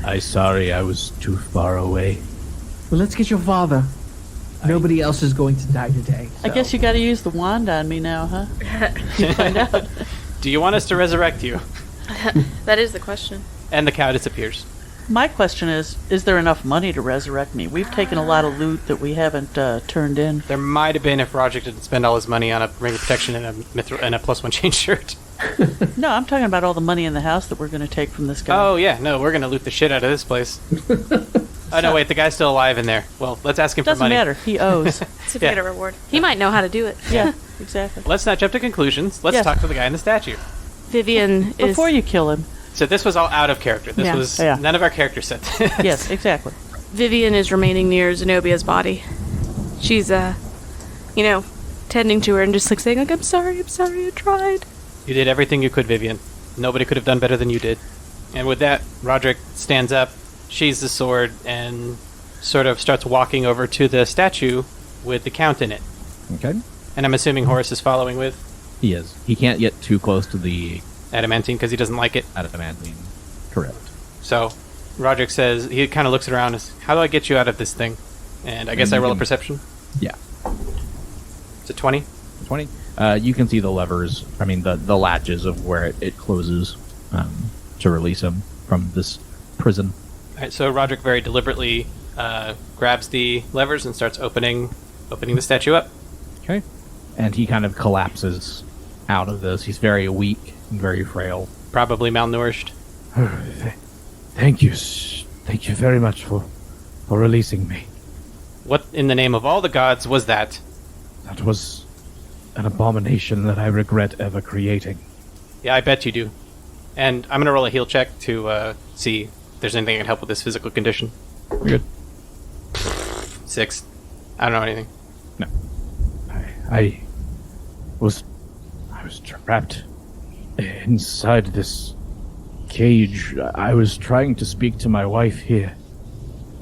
Speaker 4: I'm sorry, I was too far away.
Speaker 5: Well, let's get your father. Nobody else is going to die today.
Speaker 3: I
Speaker 5: so.
Speaker 3: guess you got to use the wand on me now, huh?
Speaker 1: Do you want us to resurrect you?
Speaker 2: That is the question.
Speaker 1: And the cow disappears.
Speaker 3: My question is there enough money to resurrect me? We've taken a lot of loot that we haven't turned in.
Speaker 1: There might have been if Roderick didn't spend all his money on a ring of protection and a +1 chain shirt.
Speaker 3: No, I'm talking about all the money in the house that we're going to take from this guy.
Speaker 1: Oh, yeah. No, we're going to loot the shit out of this place. Oh, no, wait, the guy's still alive in there. Well, let's ask him for
Speaker 3: Doesn't
Speaker 1: money.
Speaker 3: matter. He owes.
Speaker 2: To get a reward. He might know how to do it.
Speaker 3: Yeah, exactly.
Speaker 1: Let's not jump to conclusions. Let's
Speaker 3: Yes.
Speaker 1: talk to the guy in the statue.
Speaker 2: Vivian is...
Speaker 3: Before you kill him.
Speaker 1: So this was all out of character. This
Speaker 2: Yeah.
Speaker 1: was...
Speaker 3: Yeah.
Speaker 1: None of our characters said this.
Speaker 3: Yes, exactly.
Speaker 2: Vivian is remaining near Zenobia's body. She's, tending to her and just like saying, like, I'm sorry, I tried.
Speaker 1: You did everything you could, Vivian. Nobody could have done better than you did. And with that, Roderick stands up, sheathes the sword, and sort of starts walking over to the statue with the Count in it.
Speaker 4: Okay.
Speaker 1: And I'm assuming Horus is following with
Speaker 4: He is. He can't get too close to the
Speaker 1: adamantine because he doesn't like it.
Speaker 4: adamantine. Correct.
Speaker 1: So Roderick says, he kind of looks around and says, how do I get you out of this thing? And I guess I roll a perception.
Speaker 4: Yeah.
Speaker 1: It's a 20.
Speaker 4: 20. You can see the levers, the latches of where it closes to release him from this prison.
Speaker 1: All right, so Roderick very deliberately grabs the levers and starts opening the statue up.
Speaker 4: Okay. And he kind of collapses out of this. He's very weak and very frail.
Speaker 1: Probably malnourished.
Speaker 6: Thank you. Thank you very much for releasing me.
Speaker 1: What in the name of all the gods was that?
Speaker 6: That was an abomination that I regret ever creating.
Speaker 1: Yeah, I bet you do. And I'm going to roll a heal check to see if there's anything that can help with this physical condition.
Speaker 4: You're good.
Speaker 1: 6. I don't know anything.
Speaker 4: No.
Speaker 6: I was trapped inside this cage. I was trying to speak to my wife here,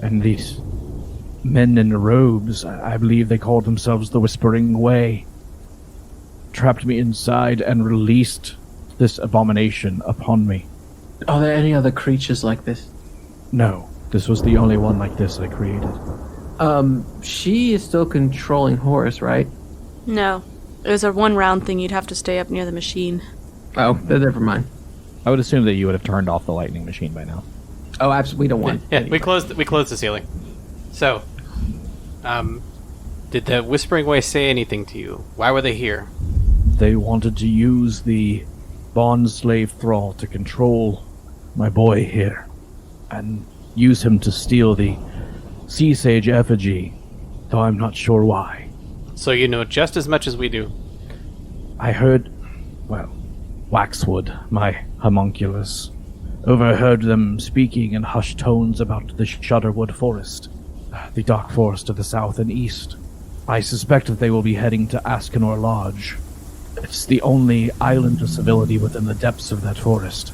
Speaker 6: and these men in robes, I believe they called themselves the Whispering Way, trapped me inside and released this abomination upon me.
Speaker 5: Are there any other creatures like this?
Speaker 6: No, this was the only one like this I created.
Speaker 5: She is still controlling Horus, right?
Speaker 2: No. It was a one-round thing. You'd have to stay up near the machine.
Speaker 5: Oh, never mind.
Speaker 4: I would assume that you would have turned off the lightning machine by now.
Speaker 5: Oh, absolutely, we don't want.
Speaker 1: Yeah, we closed the ceiling. So, did the Whispering Way say anything to you? Why were they here?
Speaker 6: They wanted to use the bond slave thrall to control my boy here, and use him to steal the sea sage effigy, though I'm not sure why.
Speaker 1: So you know just as much as we do.
Speaker 6: I heard, Waxwood, my homunculus, overheard them speaking in hushed tones about the Shudderwood Forest, the dark forest to the south and east. I suspect that they will be heading to Ascanor Lodge. It's the only island of civility within the depths of that forest.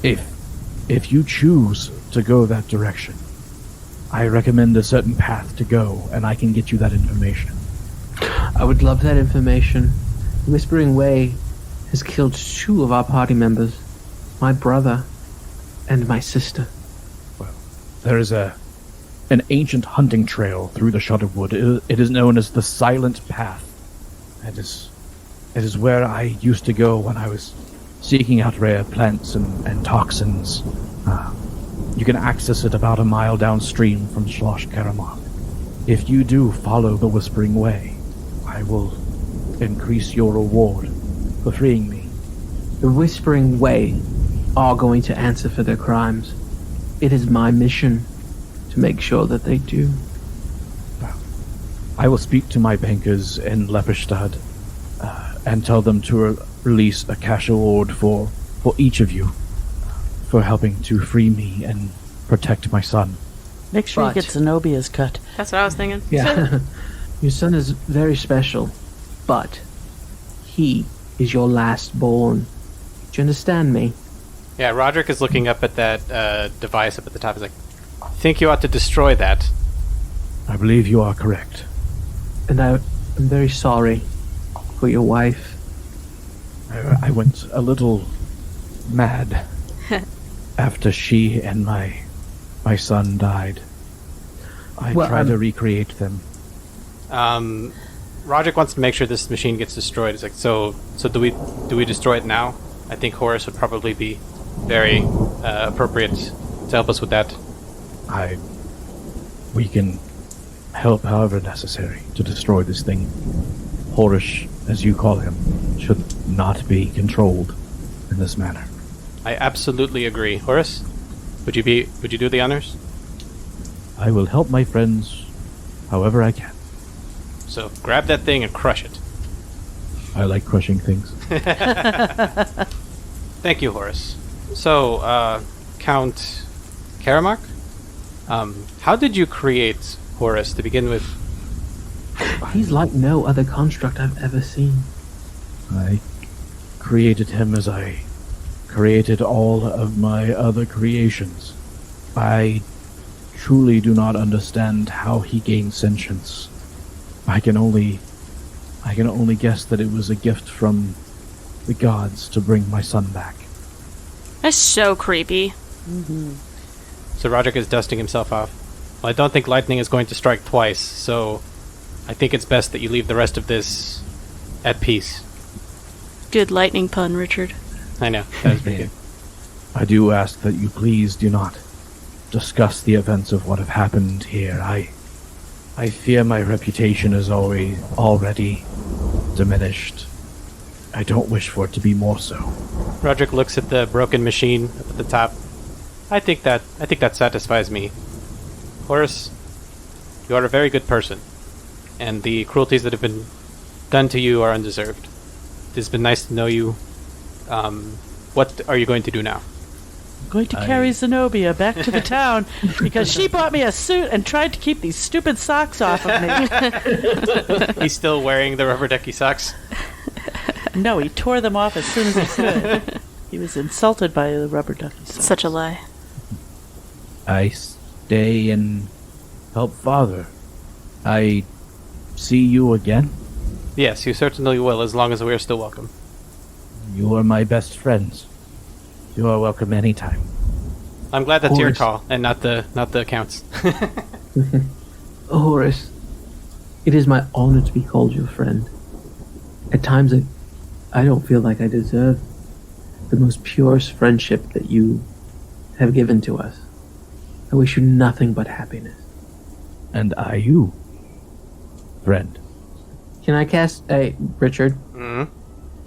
Speaker 6: If you choose to go that direction, I recommend a certain path to go, and I can get you that information.
Speaker 5: I would love that information. The Whispering Way has killed 2 of our party members. My brother and my sister.
Speaker 6: There is an ancient hunting trail through the Shudderwood. It is known as the Silent Path. It is where I used to go when I was seeking out rare plants and toxins. You can access it about a mile downstream from Shlosh Karamak. If you do follow the Whispering Way, I will increase your reward for freeing me.
Speaker 5: The Whispering Way are going to answer for their crimes. It is my mission to make sure that they do.
Speaker 6: I will speak to my bankers in Lepperstad and tell them to release a cash award for each of you for helping to free me and protect my son.
Speaker 3: Make sure
Speaker 5: But-
Speaker 3: you get Zenobia's cut.
Speaker 2: That's what I was thinking.
Speaker 5: Yeah. Your son is very special, but he is your last born. Do you understand me?
Speaker 1: Yeah, Roderick is looking up at that device up at the top. He's like, I think you ought to destroy that.
Speaker 6: I believe you are correct.
Speaker 5: And I'm very sorry for your wife.
Speaker 6: I went a little mad after she and my son died. I tried to recreate them.
Speaker 1: Roderick wants to make sure this machine gets destroyed. He's like, so do we destroy it now? I think Horus would probably be very appropriate to help us with that.
Speaker 6: We can help however necessary to destroy this thing. Horus, as you call him, should not be controlled in this manner.
Speaker 1: I absolutely agree. Horus, would you do the honors?
Speaker 6: I will help my friends however I can.
Speaker 1: So grab that thing and crush it.
Speaker 6: I like crushing things.
Speaker 1: Thank you, Horus. So, Count Karamark? How did you create Horus to begin with?
Speaker 5: He's like no other construct I've ever seen.
Speaker 6: I created him as I created all of my other creations. I truly do not understand how he gained sentience. I can only guess that it was a gift from the gods to bring my son back.
Speaker 2: That's so creepy.
Speaker 3: Mm-hmm.
Speaker 1: So Roderick is dusting himself off. Well, I don't think lightning is going to strike twice, so I think it's best that you leave the rest of this at peace.
Speaker 2: Good lightning pun, Richard.
Speaker 1: I know, that was pretty good.
Speaker 6: I do ask that you please do not discuss the events of what have happened here. I fear my reputation is already diminished. I don't wish for it to be more so.
Speaker 1: Roderick looks at the broken machine up at the top. I think that satisfies me. Horus, you are a very good person, and the cruelties that have been done to you are undeserved. It has been nice to know you. What are you going to do now?
Speaker 3: I'm going to carry Zenobia back to the town because she bought me a suit and tried to keep these stupid socks off of me.
Speaker 1: He's still wearing the rubber ducky socks?
Speaker 3: No, he tore them off as soon as he could. He was insulted by the rubber ducky socks.
Speaker 2: Such a lie.
Speaker 6: I stay and help Father. I see you again.
Speaker 1: Yes, you certainly will, as long as we are still welcome.
Speaker 6: You are my best friends. You are welcome anytime.
Speaker 1: I'm glad that's your
Speaker 5: Horus.
Speaker 1: call, and not the Count's.
Speaker 5: Horus, it is my honor to be called your friend. At times I don't feel like I deserve the most purest friendship that you have given to us. I wish you nothing but happiness.
Speaker 6: And I you, friend.
Speaker 5: Can I cast... Hey, Richard.
Speaker 1: Mm-hmm.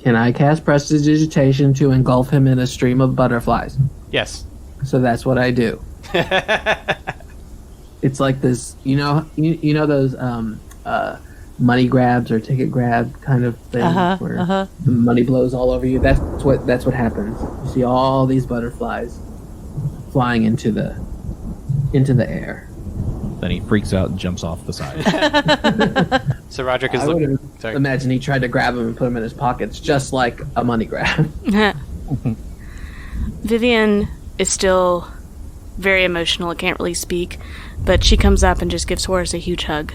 Speaker 5: Can I cast Prestidigitation to engulf him in a stream of butterflies?
Speaker 1: Yes.
Speaker 5: So that's what I do. It's like this, you know those money grabs or ticket grab kind of thing where the money blows all over you. That's what happens. You see all these butterflies flying into the air.
Speaker 4: Then he freaks out and jumps off the side.
Speaker 1: So Roderick is
Speaker 5: I
Speaker 1: looking.
Speaker 5: would
Speaker 1: Sorry.
Speaker 5: imagine he tried to grab him and put him in his pockets, just like a money grab.
Speaker 2: Vivian is still very emotional, can't really speak, but she comes up and just gives Horus a huge hug.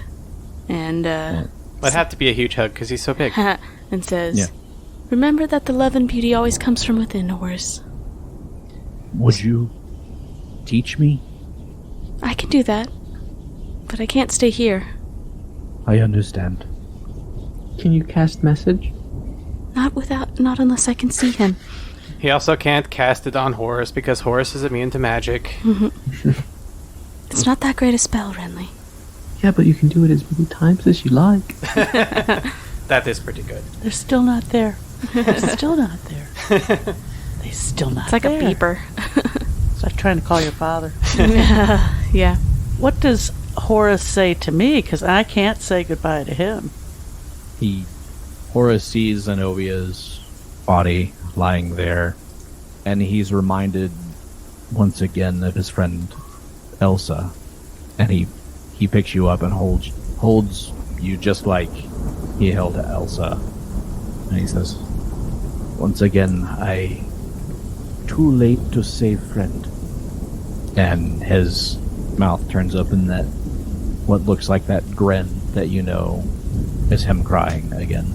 Speaker 2: And,
Speaker 1: It'd have to be a huge hug, because he's so big.
Speaker 2: and says,
Speaker 4: Yeah.
Speaker 2: Remember that the love and beauty always comes from within, Horus.
Speaker 6: Would you teach me?
Speaker 2: I can do that, but I can't stay here.
Speaker 6: I understand.
Speaker 5: Can you cast message?
Speaker 2: Not unless I can see him.
Speaker 1: He also can't cast it on Horus, because Horus is immune to magic.
Speaker 2: It's not that great a spell, Renly.
Speaker 5: Yeah, but you can do it as many times as you like.
Speaker 1: That is pretty good.
Speaker 3: They're still not there. They're still not there. They're still not
Speaker 2: It's like
Speaker 3: there.
Speaker 2: a beeper.
Speaker 3: It's like trying to call your father.
Speaker 2: Yeah.
Speaker 3: What does Horus say to me? Because I can't say goodbye to him.
Speaker 4: Horus sees Zenobia's body lying there, and he's reminded once again of his friend Elsa, and he picks you up and holds you just like he held Elsa, and he says,
Speaker 6: Once again, too late to save friend.
Speaker 4: and his mouth turns up in that what looks like that grin that you know is him crying again.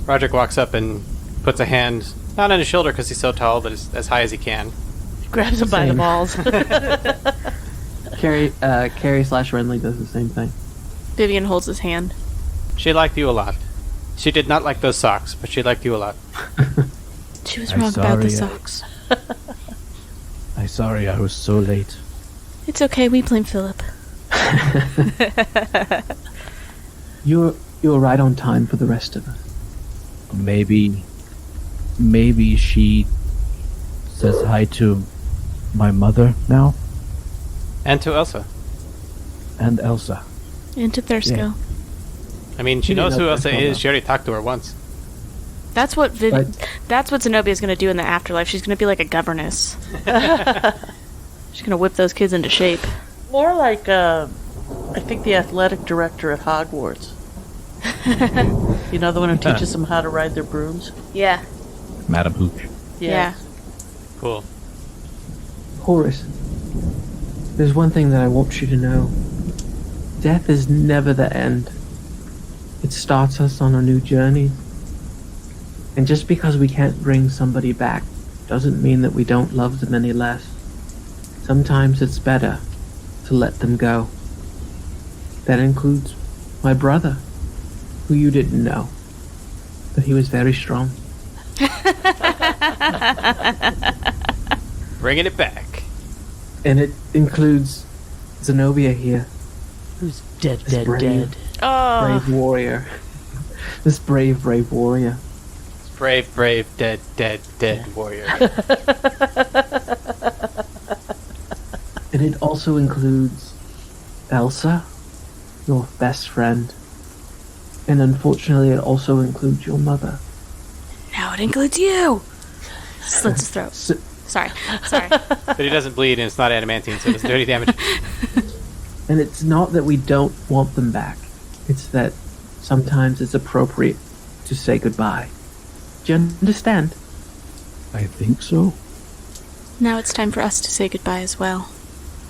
Speaker 1: Roderick walks up and puts a hand, not on his shoulder because he's so tall, but as high as he can.
Speaker 3: He grabs him by the
Speaker 5: Same.
Speaker 3: balls.
Speaker 5: Carrie/Renly does the same thing.
Speaker 2: Vivian holds his hand.
Speaker 1: She liked you a lot. She did not like those socks, but she liked you a lot.
Speaker 2: She was
Speaker 6: I'm
Speaker 2: wrong about the
Speaker 6: sorry,
Speaker 2: socks.
Speaker 6: I'm sorry I was so late.
Speaker 2: It's okay, we blame Philip.
Speaker 5: You're right on time for the rest of us.
Speaker 6: Maybe she says hi to my mother now?
Speaker 1: And to Elsa.
Speaker 6: and Elsa.
Speaker 2: Into Thursko.
Speaker 6: Yeah.
Speaker 1: I mean, she knows who Elsa is. She already talked to her once.
Speaker 2: That's what Zenobia's going to do in the afterlife. She's going to be like a governess. She's going to whip those kids into shape.
Speaker 3: More like, I think the athletic director at Hogwarts. You know, the one who teaches them how to ride their brooms?
Speaker 2: Yeah.
Speaker 4: Madam Hooch.
Speaker 2: Yeah.
Speaker 1: Cool.
Speaker 5: Horus, there's one thing that I want you to know. Death is never the end. It starts us on a new journey. And just because we can't bring somebody back doesn't mean that we don't love them any less. Sometimes it's better to let them go. That includes my brother, who you didn't know, but he was very strong.
Speaker 1: Bringing it back.
Speaker 5: And it includes Zenobia here.
Speaker 3: Who's dead.
Speaker 2: Oh.
Speaker 5: Brave warrior. This brave warrior.
Speaker 1: Brave, dead warrior.
Speaker 5: And it also includes Elsa, your best friend. And unfortunately, it also includes your mother.
Speaker 2: Now it includes you. Slits his throat. Sorry.
Speaker 1: But he doesn't bleed, and it's not adamantine, so it's dirty damage.
Speaker 5: And it's not that we don't want them back. It's that sometimes it's appropriate to say goodbye. Do you understand?
Speaker 6: I think so.
Speaker 2: Now it's time for us to say goodbye as well.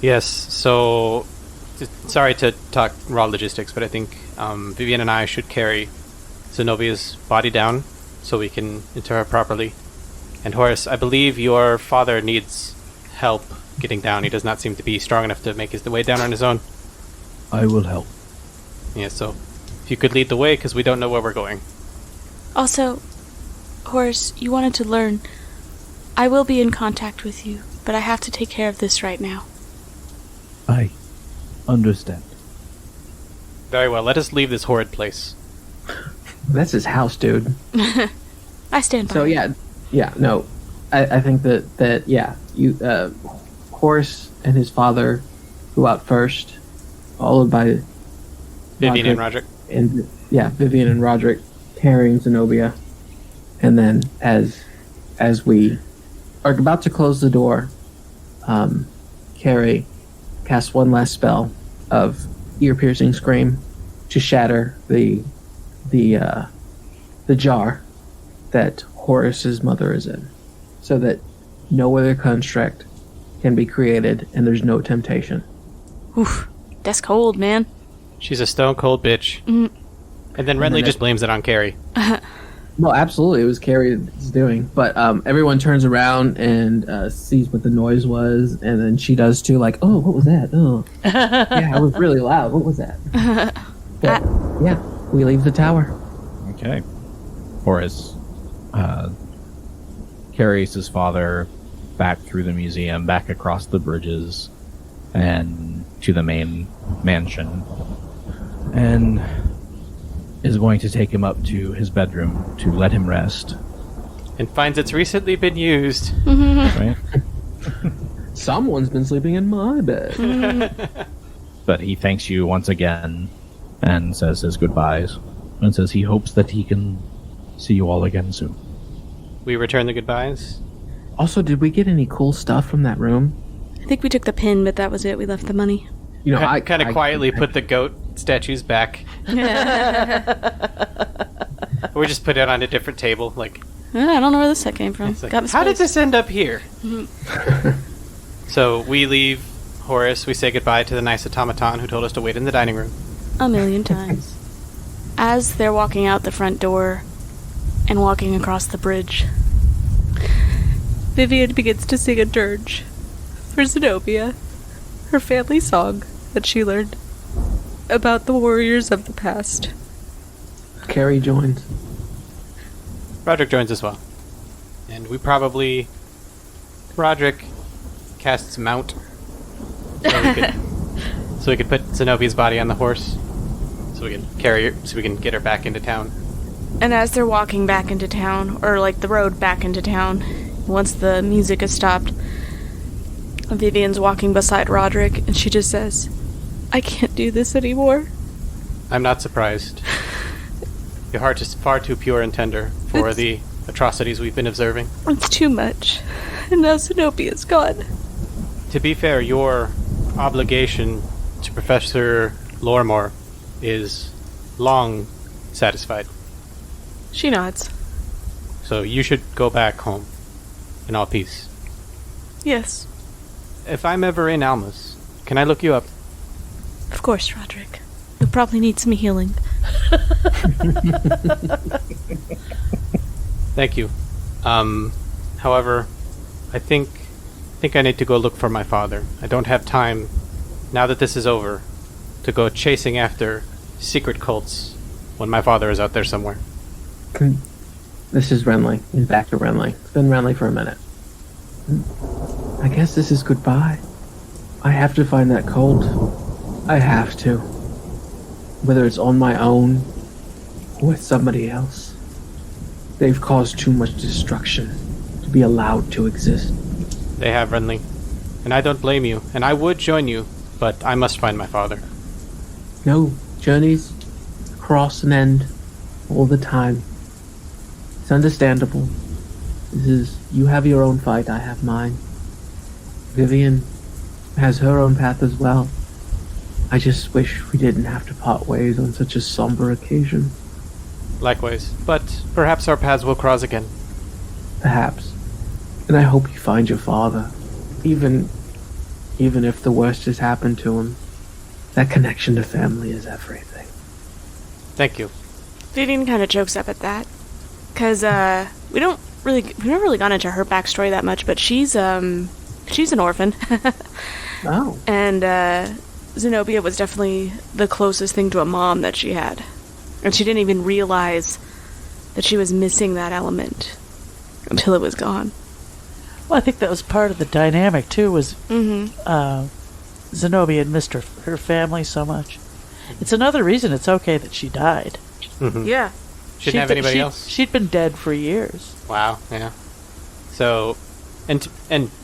Speaker 1: Yes, so... Sorry to talk raw logistics, but I think Vivian and I should carry Zenobia's body down so we can inter her properly. And Horus, I believe your father needs help getting down. He does not seem to be strong enough to make his way down on his own.
Speaker 6: I will help.
Speaker 1: Yeah, so if you could lead the way, because we don't know where we're going.
Speaker 2: Also, Horus, you wanted to learn. I will be in contact with you, but I have to take care of this right now.
Speaker 6: I understand.
Speaker 1: Very well, let us leave this horrid place.
Speaker 5: That's his house, dude.
Speaker 2: I stand by.
Speaker 5: So no. I think that you Horus and his father go out first, followed by
Speaker 1: Vivian and Roderick.
Speaker 5: And Vivian and Roderick carrying Zenobia. And then as we are about to close the door, Carrie casts one last spell of ear-piercing scream to shatter the jar that Horus's mother is in, so that no other construct can be created and there's no temptation.
Speaker 2: Oof, that's cold, man.
Speaker 1: She's a stone cold bitch. And then Renly just blames it on Carrie.
Speaker 5: Well, absolutely, it was Carrie's doing. But everyone turns around and sees what the noise was, and then she does too, like, oh, what was that? Oh. Yeah, it was really loud. What was that? But, we leave the tower.
Speaker 4: Okay. Horus carries his father back through the museum, back across the bridges, and to the main mansion. And is going to take him up to his bedroom to let him rest.
Speaker 1: And finds it's recently been used.
Speaker 4: Right?
Speaker 5: Someone's been sleeping in my bed.
Speaker 4: But he thanks you once again and says his goodbyes and says he hopes that he can see you all again soon.
Speaker 1: We return the goodbyes.
Speaker 5: Also, did we get any cool stuff from that room?
Speaker 2: I think we took the pin, but that was it. We left the money.
Speaker 5: You know,
Speaker 1: I kind of quietly put the goat statues back. We just put it on a different table. Like,
Speaker 2: I don't know where this set came from.
Speaker 1: like, how did this end up here? So we leave Horus. We say goodbye to the nice automaton who told us to wait in the dining room.
Speaker 2: 1,000,000 times. As they're walking out the front door and walking across the bridge, Vivian begins to sing a dirge for Zenobia, her family song that she learned about the warriors of the past.
Speaker 5: Carrie joins.
Speaker 1: Roderick joins as well. And we probably... Roderick casts Mount. So we could put Zenobia's body on the horse. So we can carry her, so we can get her back into town.
Speaker 2: And as they're walking back into town, or like the road back into town, once the music has stopped, Vivian's walking beside Roderick, and she just says, I can't do this anymore.
Speaker 1: I'm not surprised. Your heart is far too pure and tender for the atrocities we've been observing.
Speaker 2: It's too much. And now Zenobia's gone.
Speaker 1: To be fair, your obligation to Professor Lormore is long satisfied.
Speaker 2: She nods.
Speaker 1: So you should go back home in all peace.
Speaker 2: Yes.
Speaker 1: If I'm ever in Almus, can I look you up?
Speaker 2: Of course, Roderick. You'll probably need some healing.
Speaker 1: Thank you. However, I think I need to go look for my father. I don't have time, now that this is over, to go chasing after secret cults when my father is out there somewhere.
Speaker 5: This is Renly. He's back to Renly. It's been Renly for a minute. I guess this is goodbye. I have to find that cult. I have to. Whether it's on my own or with somebody else. They've caused too much destruction to be allowed to exist.
Speaker 1: They have, Renly. And I don't blame you. And I would join you, but I must find my father.
Speaker 5: No, journeys cross and end all the time. It's understandable. You have your own fight, I have mine. Vivian has her own path as well. I just wish we didn't have to part ways on such a somber occasion.
Speaker 1: Likewise. But perhaps our paths will cross again.
Speaker 5: Perhaps. And I hope you find your father. Even if the worst has happened to him, that connection to family is everything.
Speaker 1: Thank you.
Speaker 2: Vivian kind of chokes up at that. Because, we've never really gone into her backstory that much, but she's an orphan.
Speaker 5: Oh.
Speaker 2: And, Zenobia was definitely the closest thing to a mom that she had. And she didn't even realize that she was missing that element until it was gone.
Speaker 3: Well, I think that was part of the dynamic, too, was Zenobia had missed her family so much. It's another reason it's okay that she died.
Speaker 1: Mm-hmm.
Speaker 2: Yeah.
Speaker 1: She didn't have anybody else?
Speaker 3: She'd been dead for years.
Speaker 1: Wow, yeah. So, and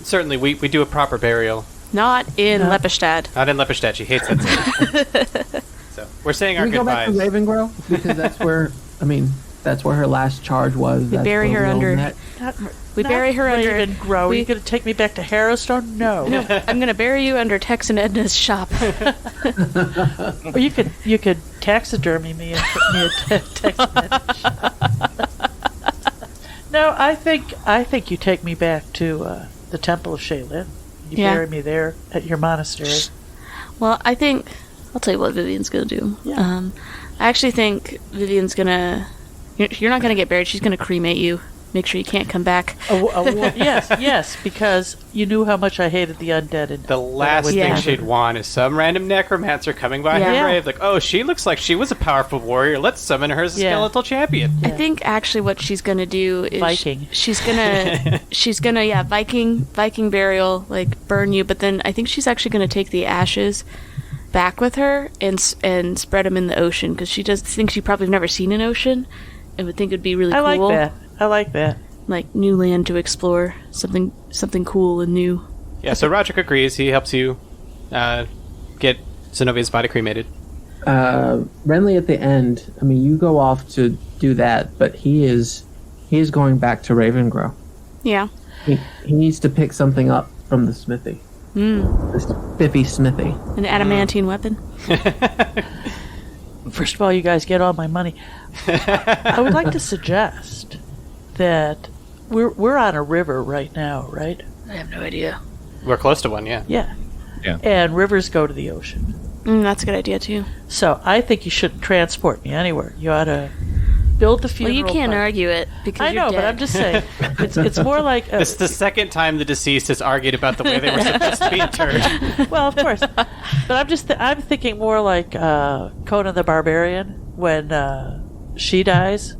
Speaker 1: certainly we do a proper burial.
Speaker 2: Not in Lepidstadt.
Speaker 1: Not in Lepidstadt. She hates that city. So we're saying our
Speaker 5: Can we
Speaker 1: goodbyes.
Speaker 5: go back to Ravengrove? Because that's where, that's where her last charge was.
Speaker 2: We bury her under... We bury her under...
Speaker 3: Ravengrove. Are you going to take me back to Harrowstone? No.
Speaker 2: No, I'm going to bury you under Tex and Edna's shop.
Speaker 3: Or you could taxidermy me and put me at Tex and Edna's shop. No, I think you take me back to the Temple of Shaylin. You bury me there at your monastery.
Speaker 2: Well, I think... I'll tell you what Vivian's going to do.
Speaker 3: Yeah.
Speaker 2: I actually think Vivian's going to... You're not going to get buried. She's going to cremate you. Make sure you can't come back.
Speaker 3: Yes, because you knew how much I hated the undead. And
Speaker 1: the last thing she'd want is some random necromancer coming by her grave, like, oh, she looks like she was a powerful warrior. Let's summon her as a skeletal champion.
Speaker 2: I think actually what she's gonna do is
Speaker 3: Viking.
Speaker 2: She's gonna Viking burial, like burn you. But then I think she's actually gonna take the ashes back with her and spread them in the ocean, because she does think she probably never seen an ocean and would think it'd be really cool.
Speaker 3: I like that.
Speaker 2: Like new land to explore, something cool and new.
Speaker 1: Yeah, so Roderick agrees. He helps you get Zenobia's body cremated.
Speaker 5: Renly at the end, you go off to do that, but he is going back to Ravengrove.
Speaker 2: Yeah.
Speaker 5: He needs to pick something up from the smithy. This spiffy smithy.
Speaker 2: An adamantine weapon.
Speaker 3: First of all, you guys get all my money. I would like to suggest that we're on a river right now, right?
Speaker 2: I have no idea.
Speaker 1: We're close to one, yeah.
Speaker 3: Yeah. And rivers go to the ocean.
Speaker 2: That's a good idea too.
Speaker 3: So I think you shouldn't transport me anywhere. You ought to build the funeral.
Speaker 2: Well, you can't argue it because you're dead.
Speaker 3: But I'm just saying, it's more like
Speaker 1: this is the second time the deceased has argued about the way they were supposed to be interred.
Speaker 3: Well, of course, but I'm thinking more like Conan the Barbarian when she dies.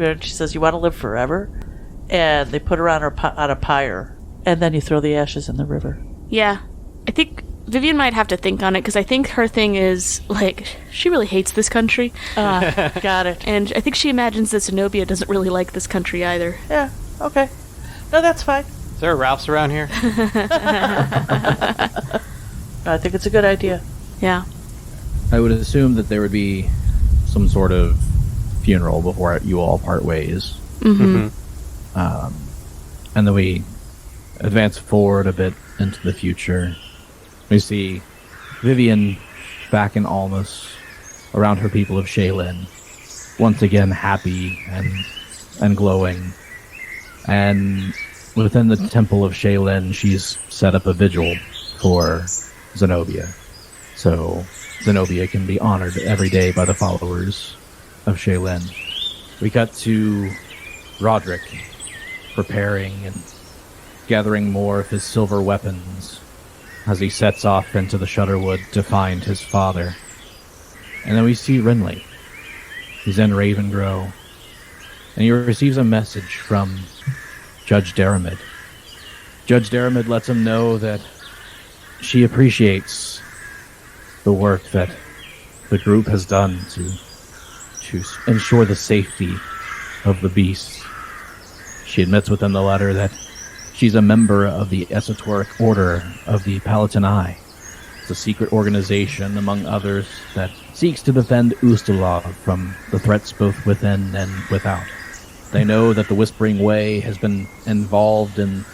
Speaker 3: And she says, "You want to live forever," and they put her on a pyre, and then you throw the ashes in the river.
Speaker 2: Yeah, I think Vivian might have to think on it, because I think her thing is, like, she really hates this country.
Speaker 3: Got it.
Speaker 2: And I think she imagines that Zenobia doesn't really like this country either.
Speaker 3: Yeah, okay. No, that's fine.
Speaker 1: Is there a Ralph's around here?
Speaker 3: I think it's a good idea.
Speaker 2: Yeah.
Speaker 4: I would assume that there would be some sort of funeral before you all part ways.
Speaker 2: Mm-hmm.
Speaker 4: And then we advance forward a bit into the future. We see Vivian back in Almus, around her people of Shaylin, once again happy and glowing. And within the temple of Shaylin, she's set up a vigil for Zenobia. So Zenobia can be honored every day by the followers of Shaylin. We cut to Roderick preparing and gathering more of his silver weapons as he sets off into the Shudderwood to find his father. And then we see Renly. He's in Ravengrow, and he receives a message from Judge Daramid. Judge Daramid lets him know that she appreciates the work that the group has done to ensure the safety of the beast. She admits within the letter that she's a member of the Esoteric Order of the Palatini. It's a secret organization, among others, that seeks to defend Ustalav from the threats both within and without. They know that the Whispering Way has been involved in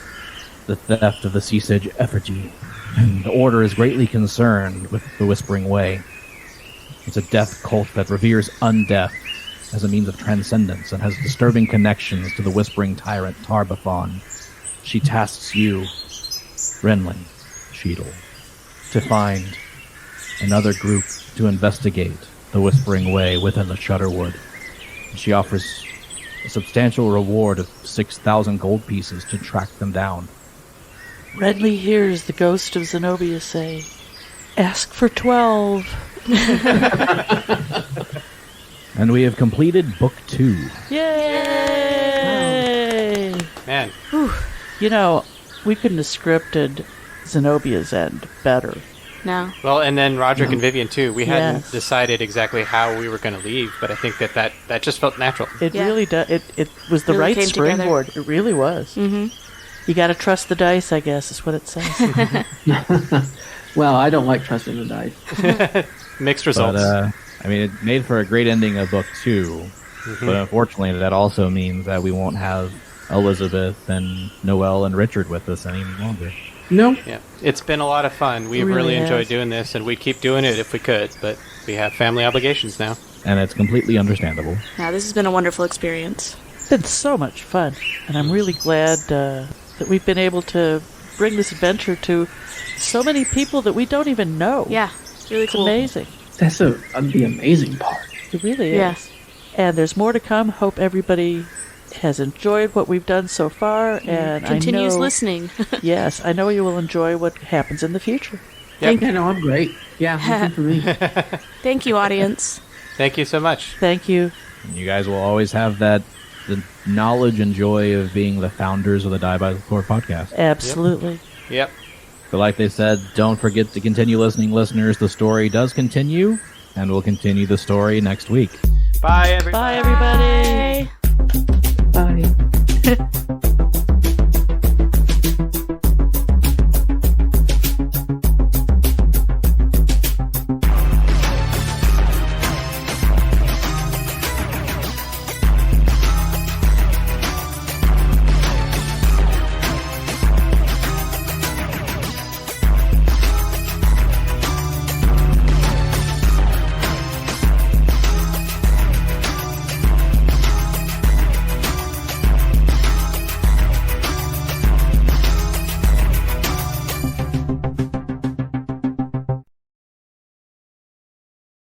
Speaker 4: the theft of the Sea Sage effigy, and the Order is greatly concerned with the Whispering Way. It's a death cult that reveres undeath as a means of transcendence and has disturbing connections to the Whispering Tyrant Tarbathon. She tasks you, Renly, Sheetal, to find another group to investigate the Whispering Way within the Shudderwood. She offers a substantial reward of 6,000 gold pieces to track them down.
Speaker 3: Renly hears the ghost of Zenobia say, "Ask for 12.
Speaker 4: And we have completed Book 2.
Speaker 3: Yay!
Speaker 1: Man.
Speaker 3: Whew. You know, we couldn't have scripted Zenobia's end better.
Speaker 2: No.
Speaker 1: Well, and then Roderick and Vivian, too. We hadn't
Speaker 3: Yes.
Speaker 1: decided exactly how we were going to leave, but I think that just felt natural.
Speaker 3: It
Speaker 2: Yeah.
Speaker 3: really does. It was the
Speaker 2: Really
Speaker 3: right
Speaker 2: came together.
Speaker 3: springboard. It really was.
Speaker 2: Mm-hmm.
Speaker 3: You got to trust the dice, I guess, is what it says.
Speaker 5: Well, I don't like trusting the dice.
Speaker 1: Mixed results.
Speaker 4: But, it made for a great ending of Book 2. But unfortunately, that also means that we won't have Elizabeth and Noelle and Richard with us any longer.
Speaker 5: No.
Speaker 1: Yeah, it's been a lot of fun. We've really enjoyed
Speaker 3: has.
Speaker 1: doing this, and we'd keep doing it if we could, but we have family obligations now.
Speaker 4: And it's completely understandable.
Speaker 2: Yeah, this has been a wonderful experience.
Speaker 3: It's been so much fun. And I'm really glad that we've been able to bring this adventure to so many people that we don't even know.
Speaker 2: Yeah, it's really
Speaker 3: It's
Speaker 2: cool.
Speaker 3: amazing.
Speaker 5: That's the amazing part.
Speaker 3: It really is.
Speaker 2: Yes.
Speaker 3: And there's more to come. Hope everybody has enjoyed what we've done so far. And
Speaker 2: Continues
Speaker 3: I know,
Speaker 2: listening.
Speaker 3: Yes, I know you will enjoy what happens in the future.
Speaker 1: Yep.
Speaker 5: Yeah, no, I'm great. Yeah, nothing for me.
Speaker 2: Thank you, audience.
Speaker 1: Thank you so much.
Speaker 3: Thank you.
Speaker 4: And you guys will always have the knowledge and joy of being the founders of the Die by the Sword podcast.
Speaker 3: Absolutely.
Speaker 1: Yep.
Speaker 4: But like they said, don't forget to continue listening, listeners. The story does continue, and we'll continue the story next week.
Speaker 1: Bye, everybody.
Speaker 3: Bye, everybody.